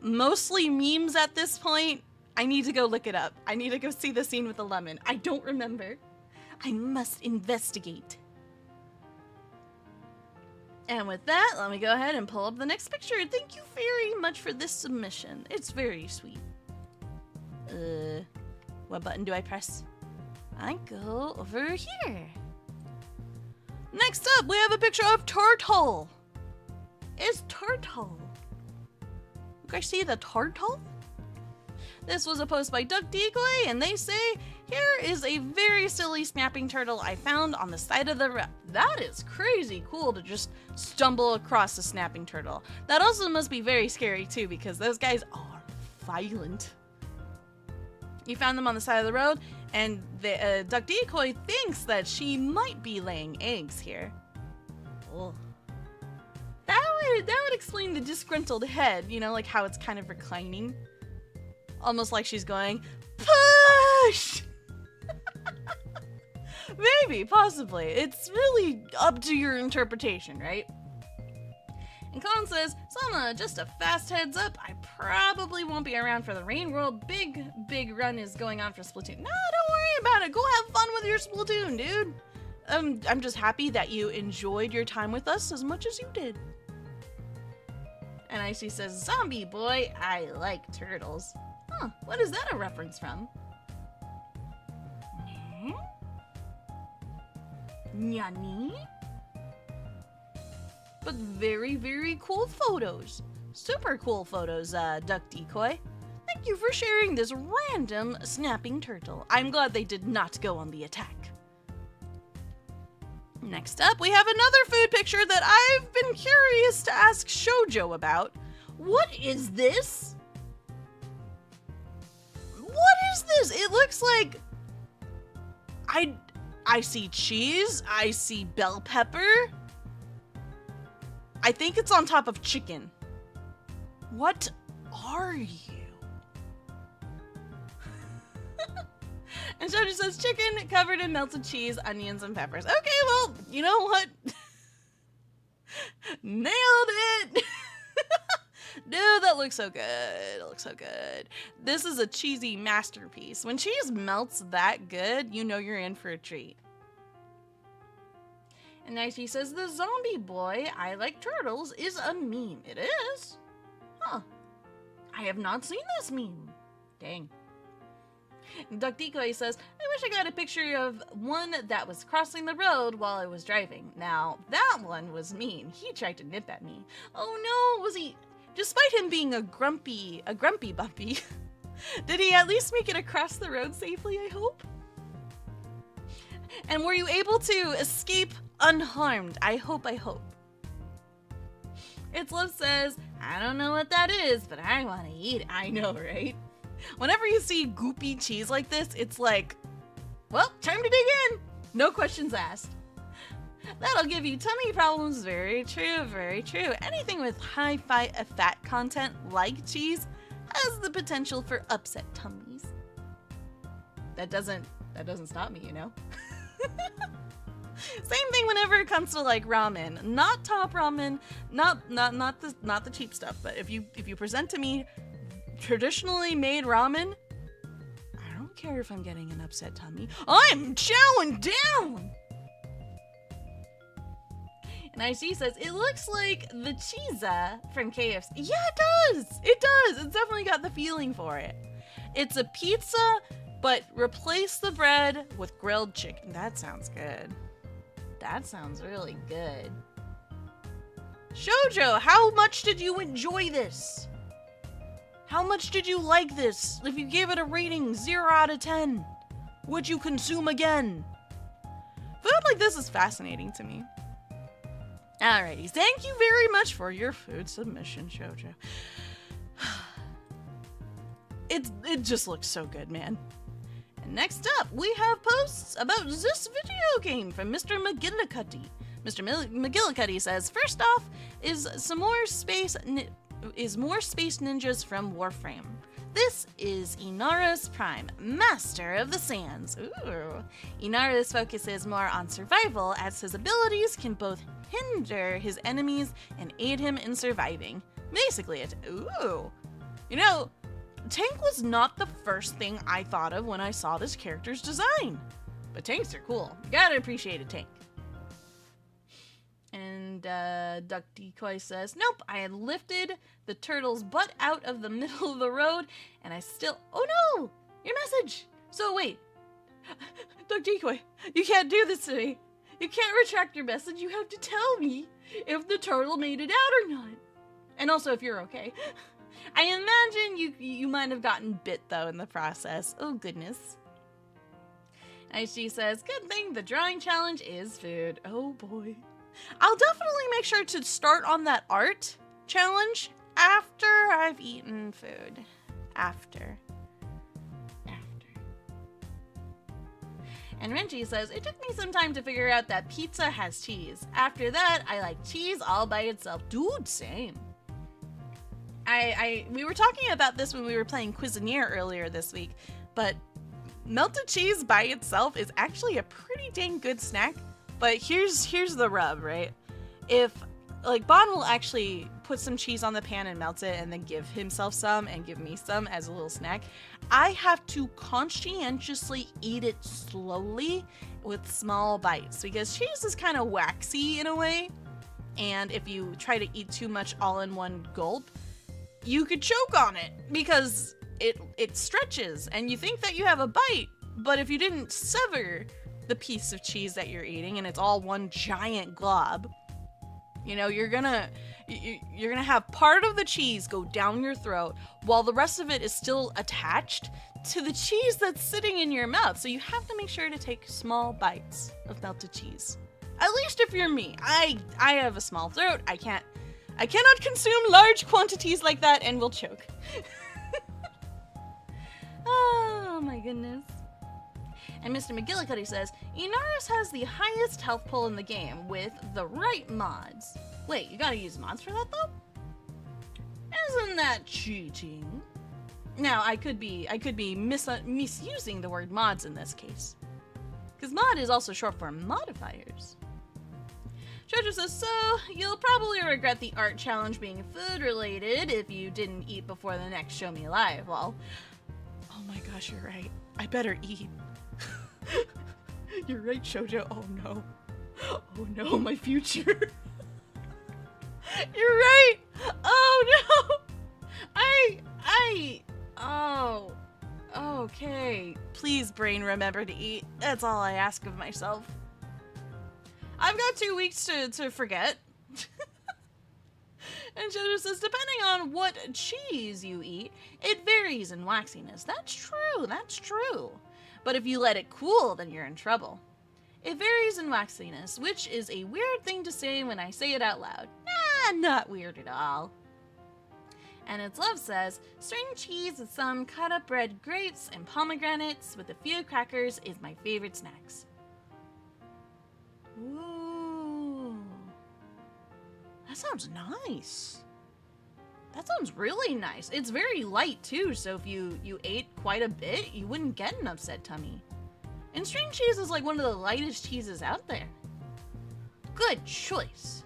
Mostly memes at this point. I need to go look it up. I need to go see the scene with the lemon. I don't remember. I must investigate. And with that, let me go ahead and pull up the next picture. Thank you very much for this submission. It's very sweet. What button do I press? I go over here. Next up, we have a picture of Turtle. It's Turtle. You guys see the Turtle? This was a post by Duck Decoy, and they say, here is a very silly snapping turtle I found on the side of the road. That is crazy cool to just stumble across a snapping turtle. That also must be very scary too, because those guys are violent. You found them on the side of the road, and the Duck Decoy thinks that she might be laying eggs here. Oh. That would explain the disgruntled head, you know, like how it's kind of reclining. Almost like she's going, push! Maybe, possibly. It's really up to your interpretation, right? And Colin says, Sohma, just a fast heads up, I probably won't be around for the Rain World. Big run is going on for Splatoon. No, don't worry about it. Go have fun with your Splatoon, dude. I'm just happy that you enjoyed your time with us as much as you did. And Icy says, Zombie boy, I like turtles. Huh, what is that a reference from? Nyani? But very, very cool photos. Super cool photos, Duck Decoy. Thank you for sharing this random snapping turtle. I'm glad they did not go on the attack. Next up, we have another food picture that I've been curious to ask Shoujo about. What is this? What is this? It looks like... I see cheese. I see bell pepper. I think it's on top of chicken. What are you? And Shoujo says chicken covered in melted cheese, onions, and peppers. Okay, well, you know what? Nailed it! Dude, that looks so good. It looks so good. This is a cheesy masterpiece. When cheese melts that good, you know you're in for a treat. And next he says, the zombie boy, I like turtles, is a meme. It is? Huh. I have not seen this meme. Dang. Duck Decoy says, I wish I got a picture of one that was crossing the road while I was driving. Now, that one was mean. He tried to nip at me. Oh no, was he... Despite him being a grumpy bumpy, did he at least make it across the road safely, I hope? And were you able to escape unharmed? I hope. It's Love says, I don't know what that is, but I want to eat it. I know, right? Whenever you see goopy cheese like this, it's like, well, time to dig in. No questions asked. That'll give you tummy problems. Very true, very true. Anything with high fat content like cheese has the potential for upset tummies. That doesn't stop me, you know? Same thing whenever it comes to like ramen. Not top ramen, not the cheap stuff, but if you present to me traditionally made ramen, I don't care if I'm getting an upset tummy. I'm chowing down! And IC says, it looks like the cheesa from KFC. Yeah, it does! It does! It's definitely got the feeling for it. It's a pizza, but replace the bread with grilled chicken. That sounds good. That sounds really good. Shoujo, how much did you enjoy this? How much did you like this? If you gave it a rating 0 out of 10, would you consume again? Food like this is fascinating to me. Alrighty, thank you very much for your food submission, Shoujo. It just looks so good, man. And next up, we have posts about this video game from Mr. McGillicuddy. Mr. McGillicuddy says, first off, is more space ninjas from Warframe. This is Inara's Prime, Master of the Sands. Ooh. Inara's focus is more on survival, as his abilities can both hinder his enemies and aid him in surviving. Basically, ooh. You know, tank was not the first thing I thought of when I saw this character's design. But tanks are cool. You gotta appreciate a tank. And Duck Decoy says, nope, I had lifted the turtle's butt out of the middle of the road, and I still... Oh no! Your message! So wait. Duck Decoy, you can't do this to me. You can't retract your message. You have to tell me if the turtle made it out or not. And also if you're okay. I imagine you might have gotten bit, though, in the process. Oh, goodness. And she says, good thing the drawing challenge is food. Oh, boy. I'll definitely make sure to start on that art challenge after I've eaten food. After. And Renchi says, it took me some time to figure out that pizza has cheese. After that, I like cheese all by itself. Dude, same. We were talking about this when we were playing Cuisinier earlier this week, but melted cheese by itself is actually a pretty dang good snack. But here's the rub, right? If, like, Bon will actually put some cheese on the pan and melt it and then give himself some and give me some as a little snack, I have to conscientiously eat it slowly with small bites because cheese is kind of waxy in a way. And if you try to eat too much all in one gulp, you could choke on it because it stretches and you think that you have a bite, but if you didn't sever the piece of cheese that you're eating and it's all one giant glob, You know, you're gonna have part of the cheese go down your throat while the rest of it is still attached to the cheese that's sitting in your mouth. So you have to make sure to take small bites of melted cheese. At least if you're me. I have a small throat. I cannot consume large quantities like that and will choke. Oh my goodness. And Mr. McGillicuddy says, Inaris has the highest health pull in the game with the right mods. Wait, you gotta use mods for that though? Isn't that cheating? Now, I could be misusing the word mods in this case. Because mod is also short for modifiers. Jojo says, so, you'll probably regret the art challenge being food related if you didn't eat before the next Show Me Live, lol. Oh my gosh, you're right. I better eat. You're right, Shoujo. Oh no. Oh no, my future. You're right. Oh no. Oh. Okay. Please, brain, remember to eat. That's all I ask of myself. I've got 2 weeks to forget. And Jojo says, depending on what cheese you eat, it varies in waxiness. That's true. But if you let it cool, then you're in trouble. It varies in waxiness, which is a weird thing to say when I say it out loud. Not weird at all. And its love says, string cheese with some cut up red grapes and pomegranates with a few crackers is my favorite snacks. Ooh. That sounds nice. That sounds really nice. It's very light too, so if you ate quite a bit, you wouldn't get an upset tummy. And string cheese is like one of the lightest cheeses out there. Good choice.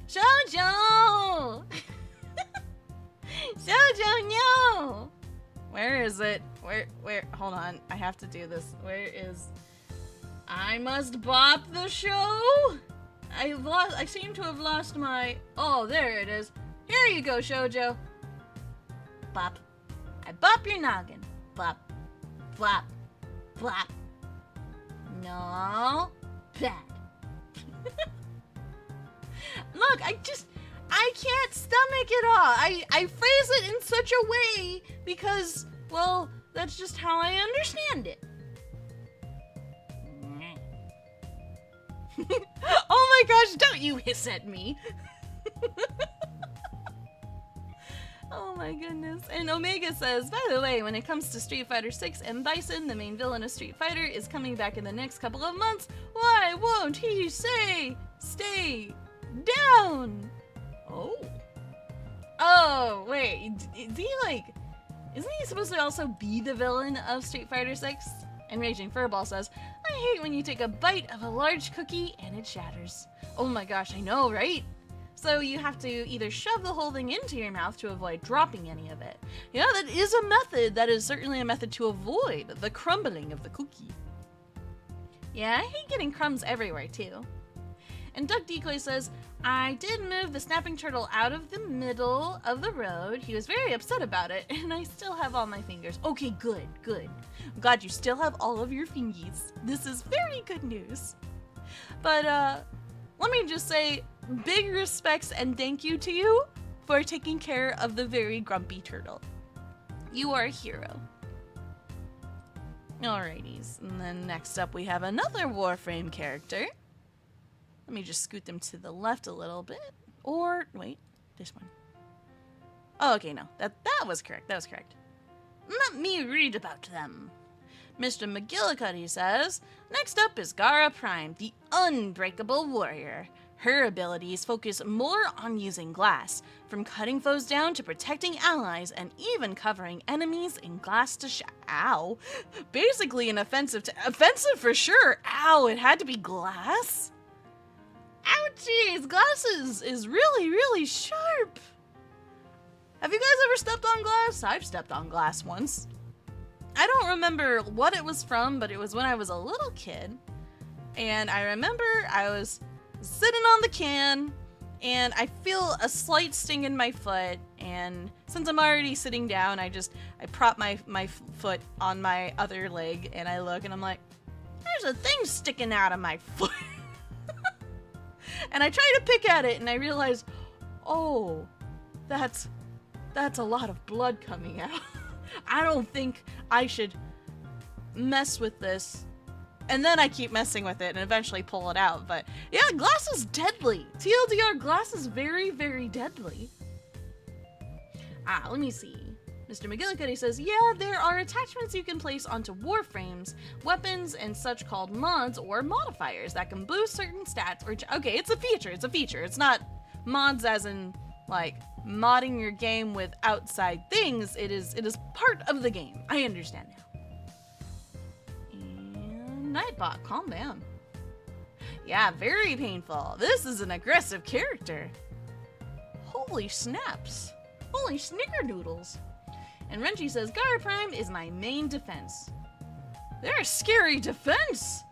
Shoujo! Shoujo, no! Where is it? Where? Hold on, I have to do this. Where is... I must bop the show? I seem to have lost my... Oh, there it is. Here you go, Shoujo. Bop. I bop your noggin. Bop. Flop. Flop. No. Bad. Look, I can't stomach it all. I phrase it in such a way because, well, that's just how I understand it. Oh my gosh, don't you hiss at me. Oh my goodness. And Omega says, by the way, when it comes to Street Fighter 6 and Bison, the main villain of Street Fighter, is coming back in the next couple of months, why won't he stay down? Oh, wait, isn't he supposed to also be the villain of Street Fighter 6? And Raging Furball says, I hate when you take a bite of a large cookie and it shatters. Oh my gosh, I know, right? So you have to either shove the whole thing into your mouth to avoid dropping any of it. Yeah, that is a method. That is certainly a method to avoid the crumbling of the cookie. Yeah, I hate getting crumbs everywhere too. And Duck Decoy says, I did move the snapping turtle out of the middle of the road. He was very upset about it, and I still have all my fingers. Okay, good. I'm glad you still have all of your fingies. This is very good news. But, let me just say, big respects and thank you to you for taking care of the very grumpy turtle. You are a hero. Alrighties, and then next up we have another Warframe character. Let me just scoot them to the left a little bit. Or, wait, this one. Oh, okay, no. That was correct. Let me read about them. Mr. McGillicuddy says, next up is Gara Prime, the Unbreakable Warrior. Her abilities focus more on using glass, from cutting foes down to protecting allies and even covering enemies in glass to Ow. Basically an offensive for sure. Ow, it had to be glass? Ouchies, glass is really, really sharp. Have you guys ever stepped on glass? I've stepped on glass once. I don't remember what it was from, but it was when I was a little kid. And I remember I was sitting on the can, and I feel a slight sting in my foot. And since I'm already sitting down, I prop my foot on my other leg, and I look, and I'm like, there's a thing sticking out of my foot. And I try to pick at it and I realize, oh, that's a lot of blood coming out. I don't think I should mess with this. And then I keep messing with it and eventually pull it out. But yeah, glass is deadly. TLDR, glass is very, very deadly. Let me see. Mr. McGillicuddy says, yeah, there are attachments you can place onto warframes, weapons, and such called mods or modifiers that can boost certain stats or... Okay, it's a feature. It's a feature. It's not mods as in, like, modding your game with outside things. It is part of the game. I understand now. And Nightbot, calm down. Yeah, very painful. This is an aggressive character. Holy snaps. Holy snickerdoodles. And Renji says, Gara Prime is my main defense. They're a scary defense!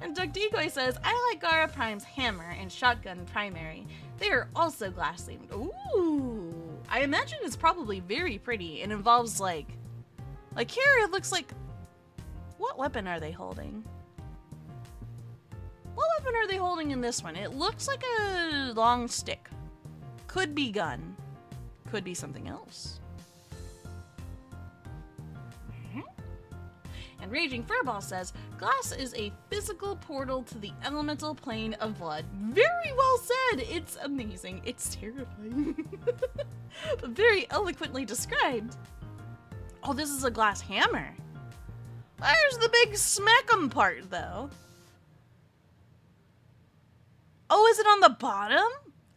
And Doug Decoy says, I like Gara Prime's hammer and shotgun primary. They are also glass themed. Ooh! I imagine it's probably very pretty. It involves like here it looks like... What weapon are they holding? What weapon are they holding in this one? It looks like a long stick. Could be gun. Could be something else. And Raging Furball says, glass is a physical portal to the elemental plane of blood. Very well said! It's amazing. It's terrifying. But very eloquently described. Oh, this is a glass hammer. Where's the big smack'em part, though? Oh, is it on the bottom?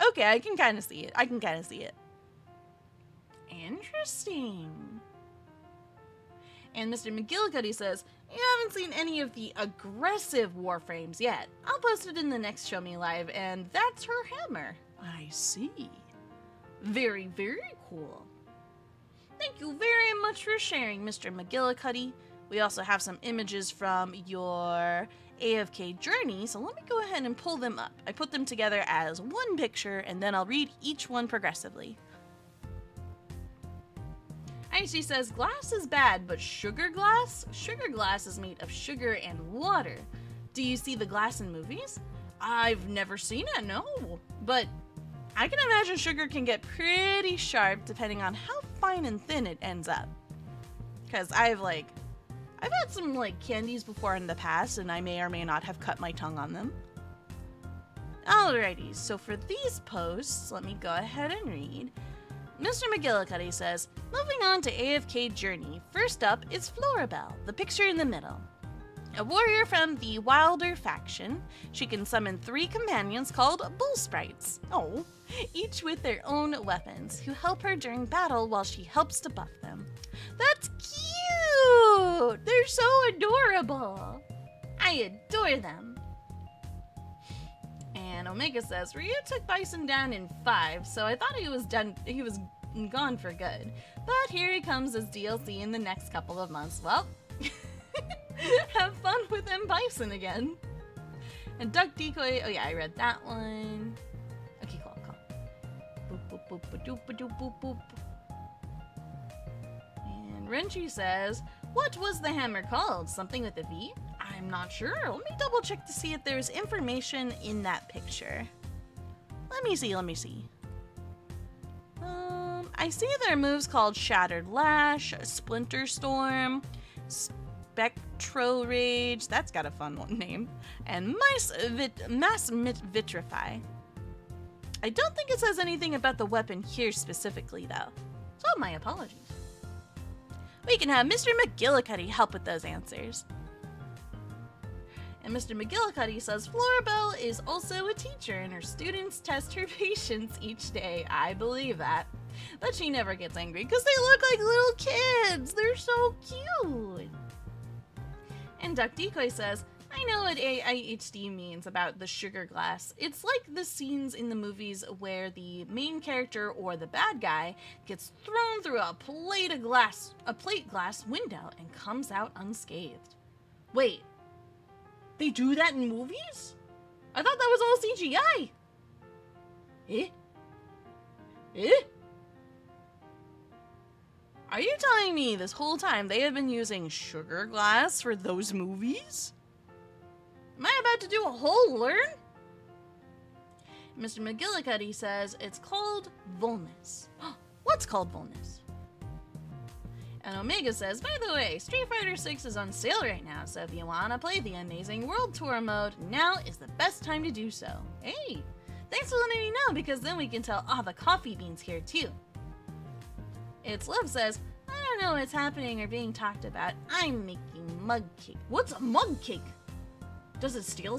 Okay, I can kind of see it. Interesting. And Mr. McGillicuddy says, you haven't seen any of the aggressive warframes yet. I'll post it in the next Show Me Live, and that's her hammer. I see. Very, very cool. Thank you very much for sharing, Mr. McGillicuddy. We also have some images from your AFK journey, so let me go ahead and pull them up. I put them together as one picture, and then I'll read each one progressively. Icy says, glass is bad, but sugar glass? Sugar glass is made of sugar and water. Do you see the glass in movies? I've never seen it, no. But I can imagine sugar can get pretty sharp depending on how fine and thin it ends up. Because I've had some candies before in the past, and I may or may not have cut my tongue on them. Alrighty, so for these posts, let me go ahead and read. Mr. McGillicuddy says, moving on to AFK Journey. First up is Florabelle, the picture in the middle. A warrior from the Wilder faction. She can summon 3 companions called Bull Sprites. Oh, each with their own weapons, who help her during battle while she helps to buff them. That's cute! They're so adorable. I adore them. And Omega says, Ryu took Bison down in 5, so I thought he was gone for good. But here he comes as DLC in the next couple of months. Well, have fun with M. Bison again. And Duck Decoy, oh yeah, I read that one. Okay, cool. Boop, boop, boop, boop, boop, boop, boop, boop. And Renchi says, what was the hammer called? Something with a V? I'm not sure. Let me double check to see if there's information in that picture. Let me see. I see there are moves called Shattered Lash, Splinter Storm, Spectro Rage, that's got a fun name, and Mass Vitrify. I don't think it says anything about the weapon here specifically, though, so my apologies. We can have Mr. McGillicuddy help with those answers. And Mr. McGillicuddy says Florabelle is also a teacher and her students test her patience each day. I believe that. But she never gets angry because they look like little kids. They're so cute. And Duck Decoy says, I know what AIHD means about the sugar glass. It's like the scenes in the movies where the main character or the bad guy gets thrown through a plate glass window and comes out unscathed. Wait. They do that in movies? I thought that was all CGI. Are you telling me this whole time they have been using sugar glass for those movies? Am I about to do a whole learn? Mr. McGillicuddy says it's called Volnus. What's called Volnus? And Omega says, by the way, Street Fighter 6 is on sale right now, so if you want to play the Amazing World Tour mode, now is the best time to do so. Hey, thanks for letting me know, because then we can tell all the coffee beans here too. It's Love says, I don't know what's happening or being talked about. I'm making mug cake. What's a mug cake? Does it steal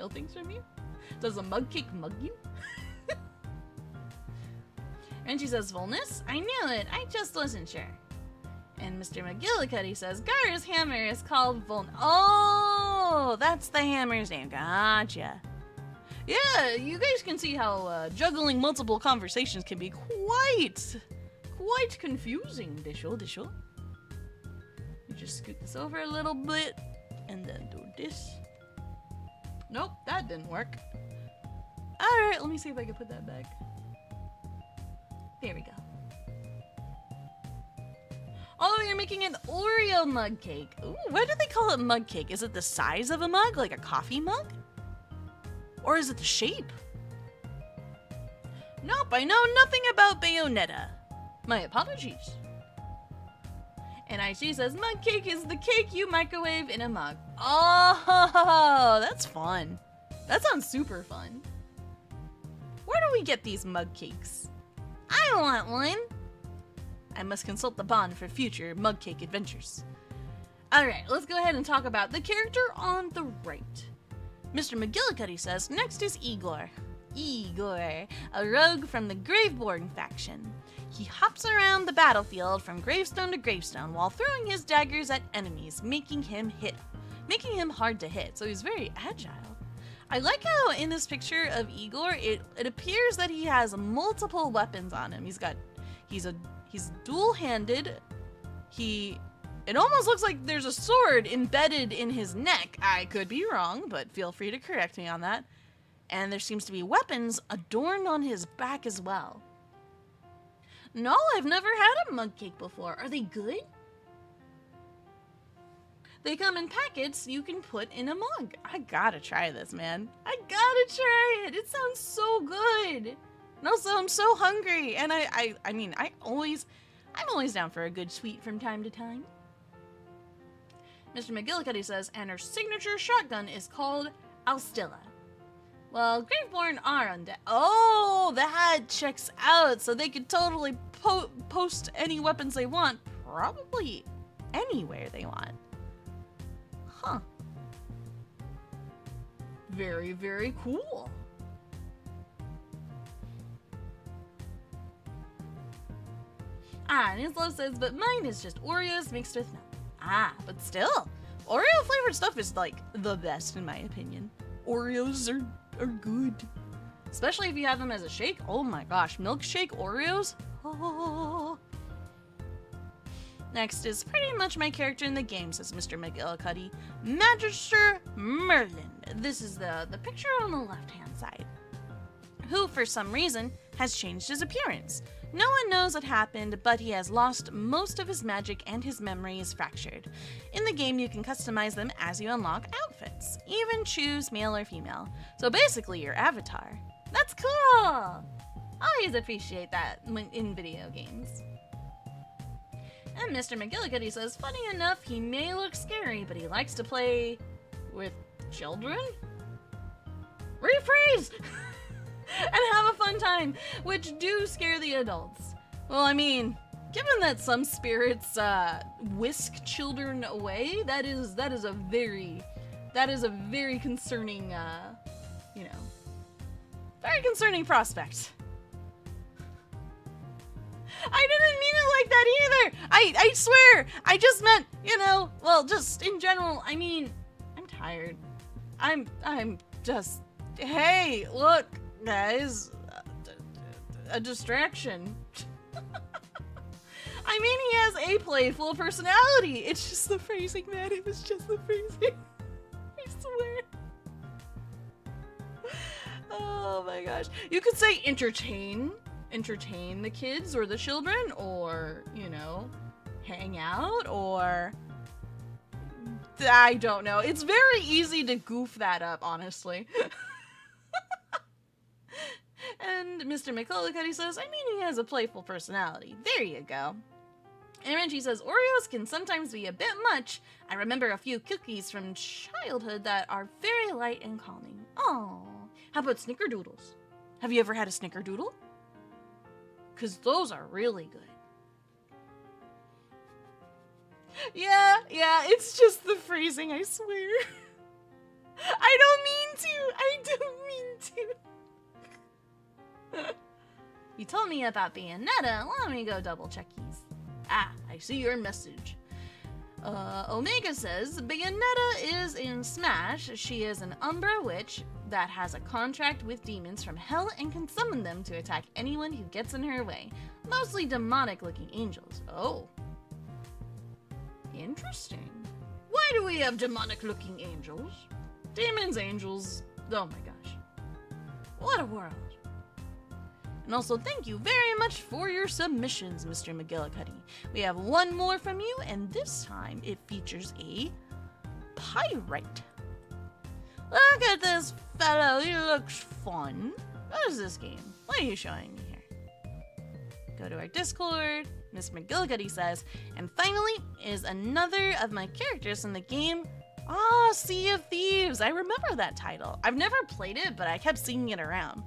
things from you? Does a mug cake mug you? And she says, Volnus? I knew it, I just wasn't sure. And Mr. McGillicuddy says, Gar's hammer is called Volnus. Oh, that's the hammer's name. Gotcha. Yeah, you guys can see how juggling multiple conversations can be quite confusing, Dishel. You just scoot this over a little bit, and then do this. Nope, that didn't work. Alright, let me see if I can put that back. There we go. Oh, you're making an Oreo mug cake. Ooh, why do they call it mug cake? Is it the size of a mug, like a coffee mug? Or is it the shape? Nope, I know nothing about Bayonetta. My apologies. And IG says, mug cake is the cake you microwave in a mug. Oh, that's fun. That sounds super fun. Where do we get these mug cakes? I want one. I must consult the bond for future mug cake adventures. Alright, let's go ahead and talk about the character on the right. Mr. McGillicuddy says, next is Igor. Igor, a rogue from the Graveborn faction. He hops around the battlefield from gravestone to gravestone while throwing his daggers at enemies, making him hard to hit, so he's very agile. I like how in this picture of Igor, it appears that he has multiple weapons on him. He's dual-handed. It almost looks like there's a sword embedded in his neck. I could be wrong, but feel free to correct me on that. And there seems to be weapons adorned on his back as well. No, I've never had a mug cake before. Are they good? They come in packets you can put in a mug. I gotta try this, man. I gotta try it. It sounds so good. And also, I'm so hungry. And I'm always down for a good sweet from time to time. Mr. McGillicuddy says, and her signature shotgun is called Alstilla. Well, Graveborn are undead. Oh, that checks out. So they could totally post any weapons they want, probably anywhere they want. Huh. Very, very cool. And his love says, but mine is just Oreos mixed with milk. But still, Oreo flavored stuff is like the best in my opinion. Oreos are good. Especially if you have them as a shake. Oh my gosh, milkshake Oreos? Oh. Next is pretty much my character in the game, says Mr. McGillicuddy. Magister Merlin. This is the picture on the left-hand side. Who, for some reason, has changed his appearance. No one knows what happened, but he has lost most of his magic and his memory is fractured. In the game, you can customize them as you unlock outfits. Even choose male or female. So basically, your avatar. That's cool! I always appreciate that in video games. And Mr. McGillicuddy says, funny enough, he may look scary, but he likes to play with children? Rephrase! And have a fun time, which do scare the adults. Well, I mean, given that some spirits whisk children away, that is a very concerning, very concerning prospect. I didn't mean it like that either. I swear. I just meant, well, just in general. I mean, I'm tired. I'm just, hey, look, guys, a distraction. I mean, he has a playful personality. It's just the phrasing, man. It was just the phrasing. I swear. Oh my gosh. You could say entertain the kids or the children, or, hang out, or I don't know. It's very easy to goof that up, honestly. And Mr. McCullough says, I mean, he has a playful personality. There you go. And Renji says, Oreos can sometimes be a bit much. I remember a few cookies from childhood that are very light and calming. Oh, how about snickerdoodles? Have you ever had a snickerdoodle? Because those are really good. Yeah, it's just the phrasing, I swear. I don't mean to. You told me about Bayonetta. Let me go double check these. Ah, I see your message. Omega says, Bayonetta is in Smash. She is an Umbra witch that has a contract with demons from hell and can summon them to attack anyone who gets in her way. Mostly demonic-looking angels. Oh. Interesting. Why do we have demonic-looking angels? Demons, angels. Oh my gosh. What a world. And also, thank you very much for your submissions, Mr. McGillicuddy. We have one more from you, and this time it features a pirate. Look at this fellow. He looks fun. What is this game? What are you showing me here? Go to our Discord. Miss McGillicuddy says, and finally is another of my characters in the game. Ah, Sea of Thieves. I remember that title. I've never played it, but I kept seeing it around.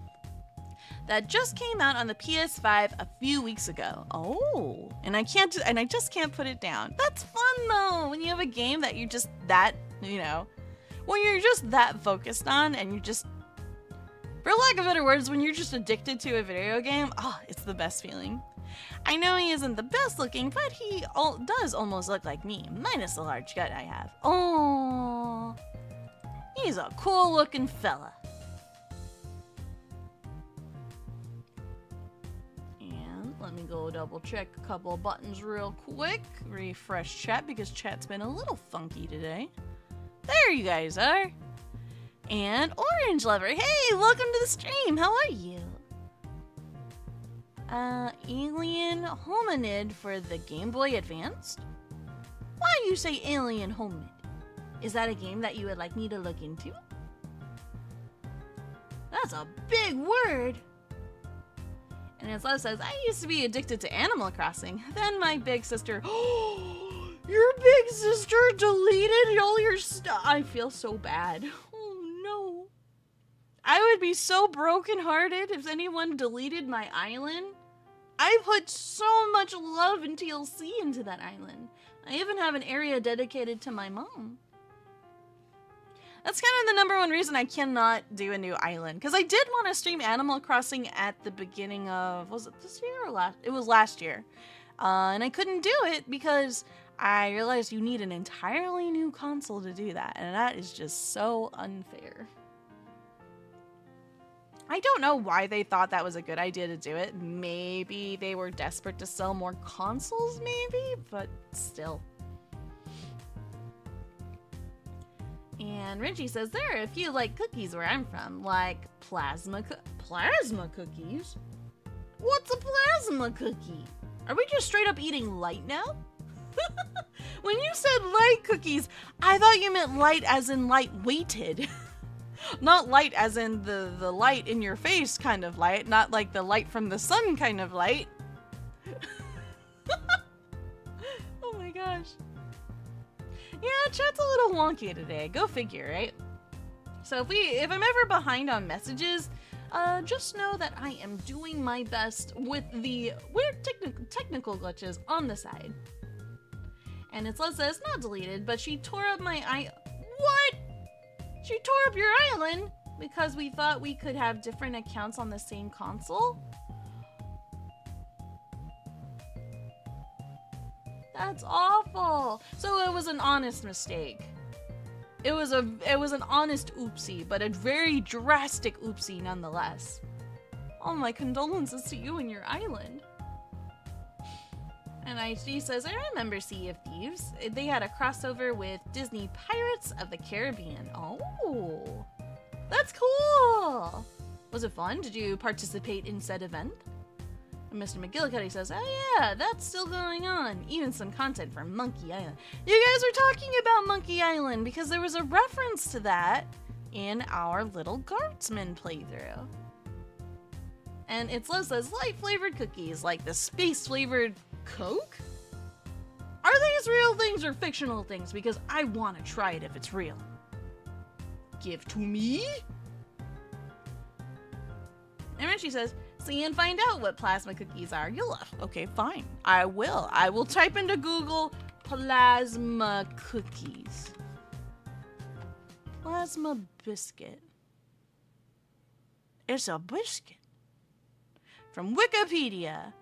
That just came out on the PS5 a few weeks ago. Oh, and I just can't put it down. That's fun though, when you have a game that you're just that, when you're just that focused on, and you just, for lack of better words, when you're just addicted to a video game, it's the best feeling. I know he isn't the best looking, but he does almost look like me, minus the large gut I have. Oh, he's a cool looking fella. And let me go double check a couple of buttons real quick. Refresh chat because chat's been a little funky today. There you guys are. And Orange Lover, hey, welcome to the stream. How are you? Alien Hominid for the Game Boy Advanced? Why do you say Alien Hominid? Is that a game that you would like me to look into? That's a big word! And as Love says, I used to be addicted to Animal Crossing. Then my big sister... Your big sister deleted all your stuff! I feel so bad. Oh no. I would be so brokenhearted if anyone deleted my island. I put so much love and TLC into that island. I even have an area dedicated to my mom. That's kind of the number one reason I cannot do a new island. Because I did want to stream Animal Crossing at the beginning of... Was it this year or last? It was last year. And I couldn't do it because I realized you need an entirely new console to do that. And that is just so unfair. I don't know why they thought that was a good idea to do it. Maybe they were desperate to sell more consoles, maybe? But still. And Richie says, there are a few, cookies where I'm from. Like, plasma cookies? What's a plasma cookie? Are we just straight up eating light now? When you said light cookies, I thought you meant light as in light-weighted. Not light as in the light in your face kind of light, not like the light from the sun kind of light. Oh my gosh. Yeah, chat's a little wonky today. Go figure, right? So if I'm ever behind on messages, just know that I am doing my best with the weird technical glitches on the side. And it's Leslie, it's not deleted, but she tore up my What? She tore up your island because we thought we could have different accounts on the same console? That's awful. So it was an honest mistake. It was an honest oopsie, but a very drastic oopsie nonetheless. Oh, my condolences to you and your island. And IT says, I remember Sea of Thieves. They had a crossover with Disney Pirates of the Caribbean. Oh, that's cool. Was it fun? Did you participate in said event? And Mr. McGillicuddy says, oh yeah, that's still going on. Even some content for Monkey Island. You guys were talking about Monkey Island because there was a reference to that in our little Guardsman playthrough. And it says light flavored cookies, like the space flavored Coke? Are these real things or fictional things? Because I want to try it if it's real. Give to me? And then she says, see and find out what plasma cookies are. You'll laugh. Okay, fine. I will. I will type into Google plasma cookies. Plasma biscuit. It's a biscuit. From Wikipedia,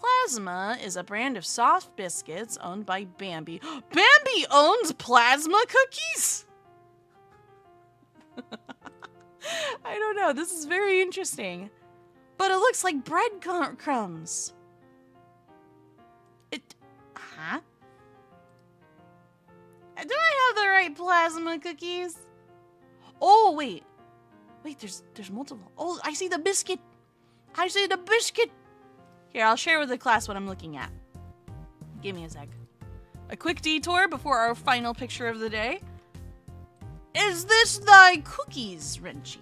Plasma is a brand of soft biscuits owned by Bambi. Bambi owns plasma cookies? I don't know. This is very interesting. But it looks like breadcrumbs. Huh? Do I have the right plasma cookies? Oh, wait. Wait, there's multiple. Oh, I see the biscuit. I see the biscuit. Here, I'll share with the class what I'm looking at. Give me a sec. A quick detour before our final picture of the day. Is this thy cookies, Wrenchy?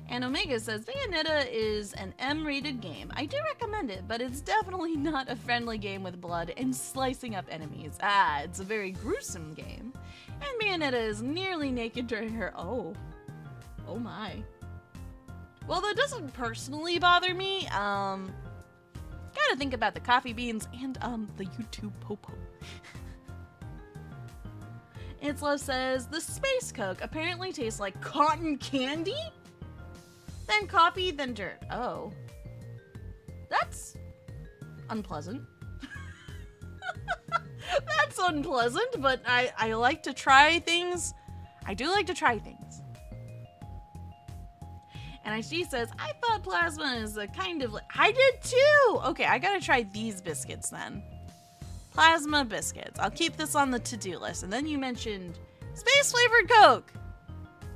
And Omega says, Bayonetta is an M-rated game. I do recommend it, but it's definitely not a friendly game with blood and slicing up enemies. It's a very gruesome game. And Bayonetta is nearly naked during her... Oh my. Well, that doesn't personally bother me. Gotta think about the coffee beans and, the YouTube popo. It's Love says, the Space Coke apparently tastes like cotton candy? Then coffee, then dirt. Oh. That's unpleasant. That's unpleasant, but I like to try things. I do like to try things. And she says, I thought plasma is a kind of... I did too! Okay, I gotta try these biscuits then. Plasma biscuits. I'll keep this on the to-do list. And then you mentioned space-flavored Coke.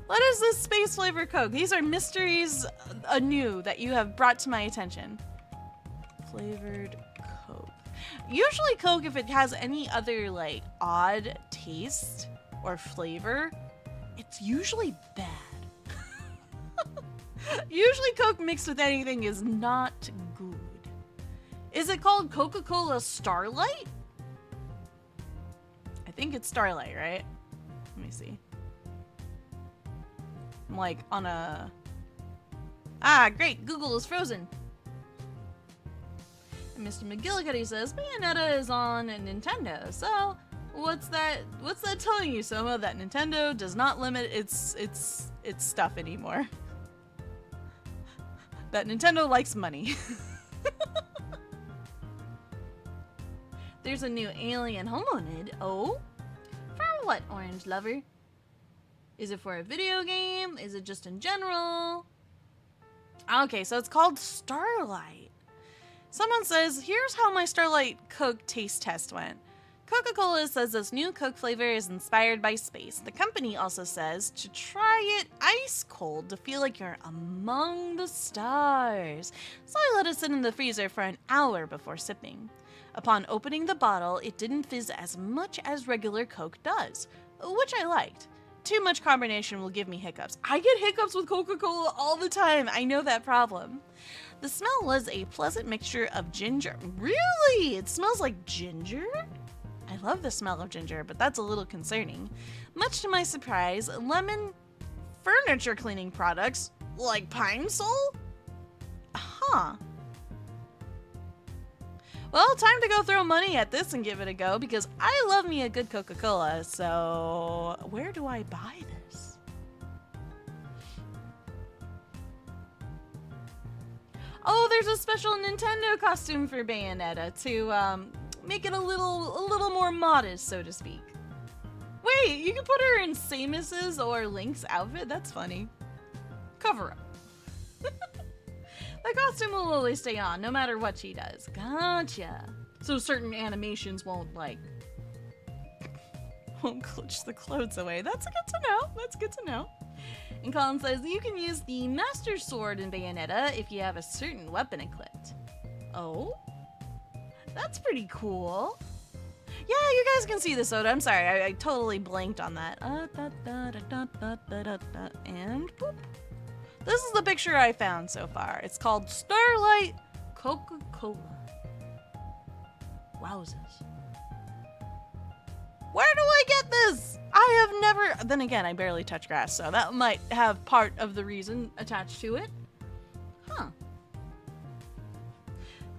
What is this space-flavored Coke? These are mysteries anew that you have brought to my attention. Flavored Coke. Usually Coke, if it has any other, like, odd taste or flavor, it's usually bad. Usually Coke mixed with anything is not good. Is it called Coca-Cola Starlight? I think it's Starlight, right? Let me see. I'm like on a... great, Google is frozen. And Mr. McGillicuddy says, Bayonetta is on a Nintendo, so what's that telling you, Sohma, that Nintendo does not limit its stuff anymore? That Nintendo likes money. There's a new alien hominid. Oh? For what, Orange Lover? Is it for a video game? Is it just in general? Okay, so it's called Starlight. Someone says, here's how my Starlight Coke taste test went. Coca-Cola says this new Coke flavor is inspired by space. The company also says to try it ice cold to feel like you're among the stars. So I let it sit in the freezer for an hour before sipping. Upon opening the bottle, it didn't fizz as much as regular Coke does, which I liked. Too much carbonation will give me hiccups. I get hiccups with Coca-Cola all the time. I know that problem. The smell was a pleasant mixture of ginger. Really? It smells like ginger? I love the smell of ginger, but that's a little concerning. Much to my surprise, lemon furniture cleaning products, like Pine Sol? Huh. Well, time to go throw money at this and give it a go, because I love me a good Coca-Cola, so where do I buy this? Oh, there's a special Nintendo costume for Bayonetta to, make it a little more modest, so to speak. Wait, you can put her in Samus's or Link's outfit? That's funny. Cover up. The costume will always stay on, no matter what she does. Gotcha. So certain animations won't, like, won't glitch the clothes away. That's good to know. That's good to know. And Colin says, you can use the Master Sword in Bayonetta if you have a certain weapon equipped. Oh? That's pretty cool. Yeah, you guys can see the soda. I'm sorry, I totally blanked on that. And boop. This is the picture I found so far. It's called Starlight Coca-Cola. Wowzers. Where do I get this? I have never... Then again, I barely touch grass, so that might have part of the reason attached to it. Huh.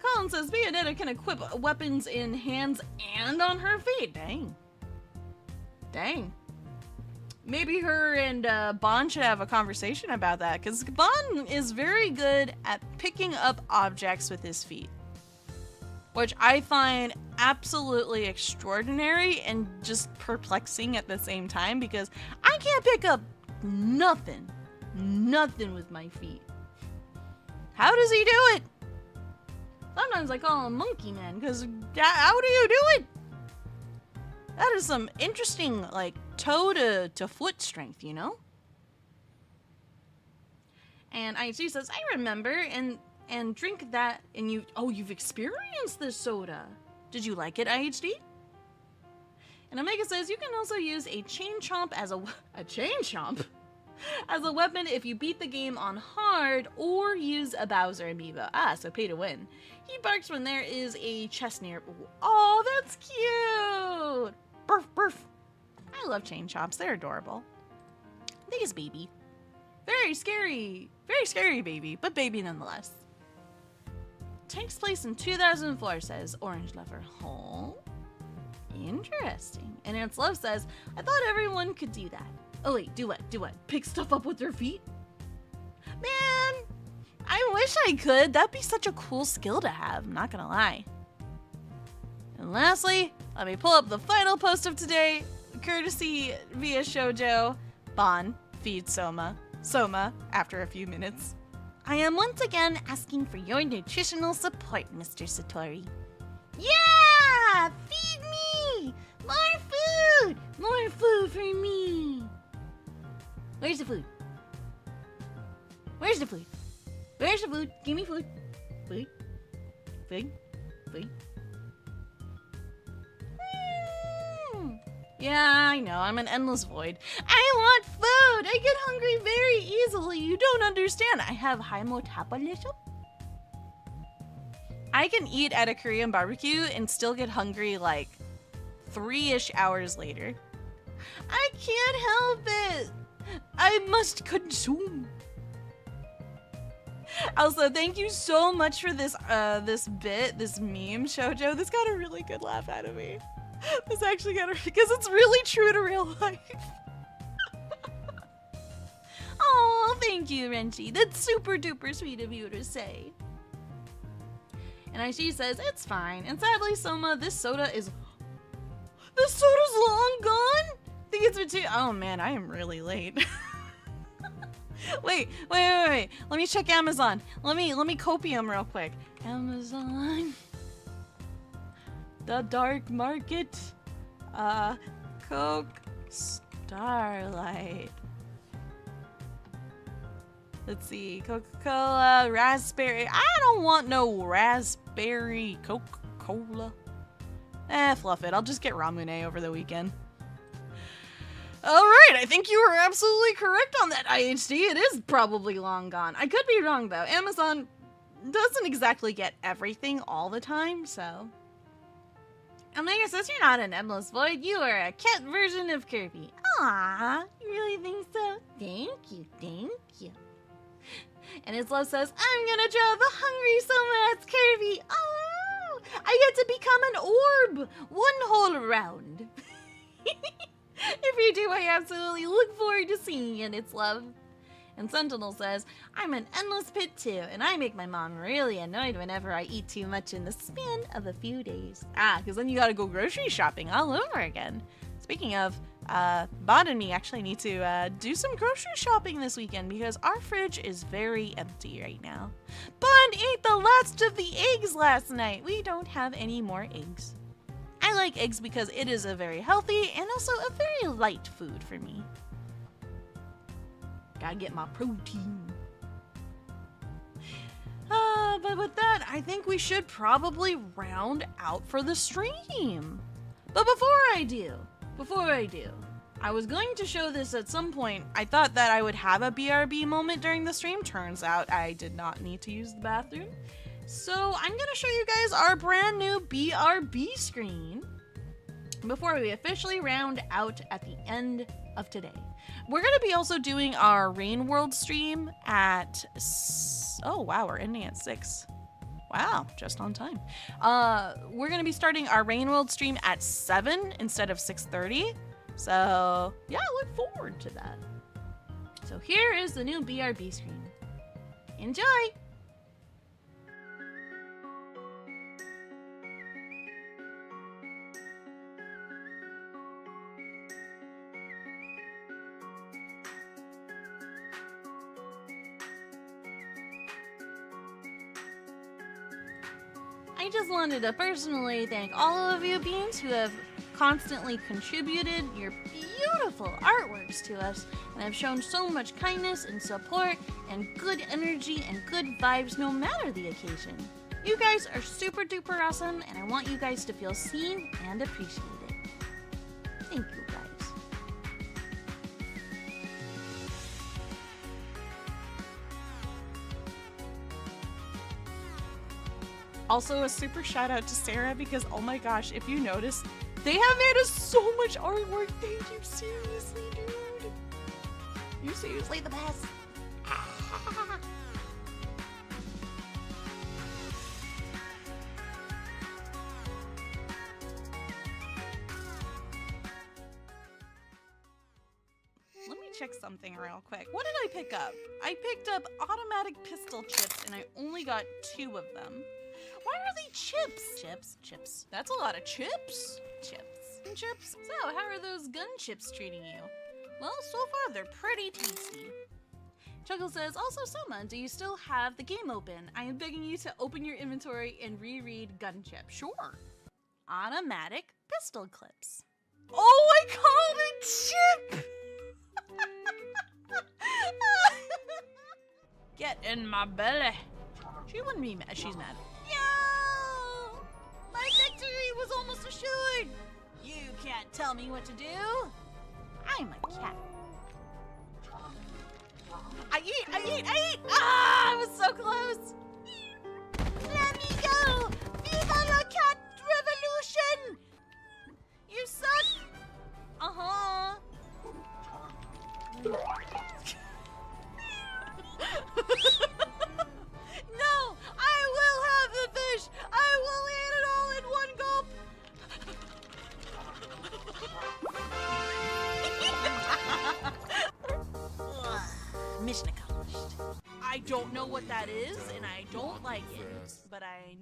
Colin says Bayonetta can equip weapons in hands and on her feet. Dang. Dang. Maybe her and Bon should have a conversation about that, because Bon is very good at picking up objects with his feet, which I find absolutely extraordinary and just perplexing at the same time, because I can't pick up nothing with my feet. How does he do it? Sometimes I call him Monkey Man, because how do you do it? That is some interesting, like, toe to foot strength, you know? And IHD says, I remember, and drink that, and you've experienced this soda. Did you like it, IHD? And Omega says, you can also use a chain chomp as a chain chomp as a weapon if you beat the game on hard or use a Bowser amiibo. Ah, so pay to win. He barks when there is a chest near. Oh, that's cute! Burf, burf. I love chain chomps. They're adorable. These baby. Very scary baby, but baby nonetheless. Takes place in 2004, says Orange Lover. Oh, interesting. And Ants Love says, I thought everyone could do that. Oh wait, do what? Pick stuff up with their feet? Man, I wish I could. That'd be such a cool skill to have, I'm not gonna lie. And lastly, let me pull up the final post of today, courtesy via Shoujo. Bon feeds Sohma after a few minutes. I am once again asking for your nutritional support, Mr. Satori. Yeah! Feed me! More food! More food for me! Where's the food? Where's the food? Where's the food? Give me food. Food. Food. Food. Yeah, I know, I'm an endless void. I want food! I get hungry very easily. You don't understand. I have high metabolism. I can eat at a Korean barbecue and still get hungry like 3-ish hours later. I can't help it. I must consume. Also, thank you so much for this this meme, Shoujo. This got a really good laugh out of me. This actually got because it's really true to real life. Oh, thank you, Renchi. That's super duper sweet of you to say. And Aishi says, it's fine. And sadly, Sohma, this soda's long gone? I think it's been too. Oh man, I am really late. Wait. Let me check Amazon. Let me copium real quick. Amazon. The Dark Market. Coke Starlight. Let's see. Coca-Cola, raspberry. I don't want no raspberry Coca-Cola. Fluff it. I'll just get Ramune over the weekend. Alright, I think you were absolutely correct on that, IHD. It is probably long gone. I could be wrong, though. Amazon doesn't exactly get everything all the time, so... Omega says you're not an endless void. You are a cat version of Kirby. Aww, you really think so? Thank you. And his love says, I'm gonna draw the hungry Sohma as Kirby. Oh, I get to become an orb. One whole round. If you do, I absolutely look forward to seeing it, it's love. And Sentinel says, I'm an endless pit too, and I make my mom really annoyed whenever I eat too much in the span of a few days. Ah, because then you gotta go grocery shopping all over again. Speaking of, Bod and me actually need to do some grocery shopping this weekend because our fridge is very empty right now. Bod ate the last of the eggs last night. We don't have any more eggs. I like eggs because it is a very healthy and also a very light food for me. Gotta get my protein. But with that, I think we should probably round out for the stream. But before I do, I was going to show this at some point. I thought that I would have a BRB moment during the stream. Turns out I did not need to use the bathroom. So I'm gonna show you guys our brand new BRB screen before we officially round out at the end of today. We're gonna be also doing our Rain World stream at, oh wow, we're ending at 6. Wow, just on time. We're gonna be starting our Rain World stream at 7 instead of 6:30. So yeah, look forward to that. So here is the new BRB screen. Enjoy! I just wanted to personally thank all of you beings who have constantly contributed your beautiful artworks to us and have shown so much kindness and support and good energy and good vibes no matter the occasion. You guys are super duper awesome and I want you guys to feel seen and appreciated. Thank you guys. Also, a super shout out to Sarah because, oh my gosh, if you notice, they have made us so much artwork. Thank you, seriously, dude. You're seriously the best. Let me check something real quick. What did I pick up? I picked up automatic pistol chips and I only got 2 of them. Why are they chips? Chips. That's a lot of chips. Chips. So, how are those gun chips treating you? Well, so far they're pretty tasty. Chuckle says, also Sohma, do you still have the game open? I am begging you to open your inventory and reread gun chip. Sure. Automatic pistol clips. Oh, I called it chip! Get in my belly. She wouldn't be mad. She's mad. Yo! My victory was almost assured. You can't tell me what to do. I'm a cat. I eat! Ah! I was so close. Let me go! Viva la cat revolution! You suck! Uh-huh. No! I will have the fish! I will eat it all in one gulp! Mission accomplished. I don't know what that is, and I don't like it, but I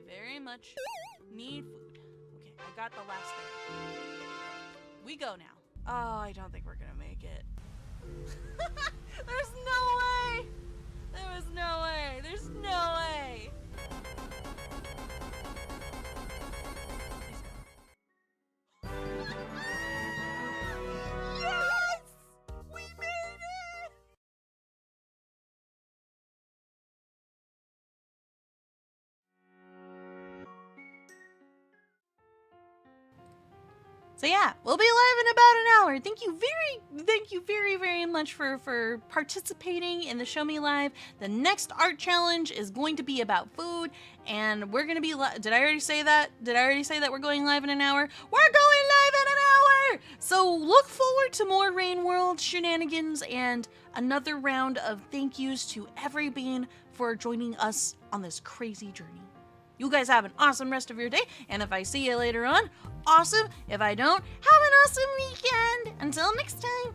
very much need food. Okay, I got the last thing. We go now. Oh, I don't think we're gonna make it. There's no way! There is no way! There's no way! Yes! We made it! So yeah, we'll be live in about an hour. Thank you very much for participating in the Show Me Live. The next art challenge is going to be about food, and we're gonna be did I already say that? Did I already say that we're going live in an hour? We're going live in an hour! So look forward to more Rain World shenanigans and another round of thank yous to every being for joining us on this crazy journey. You guys have an awesome rest of your day, and if I see you later on, awesome. If I don't, have an awesome weekend. Until next time.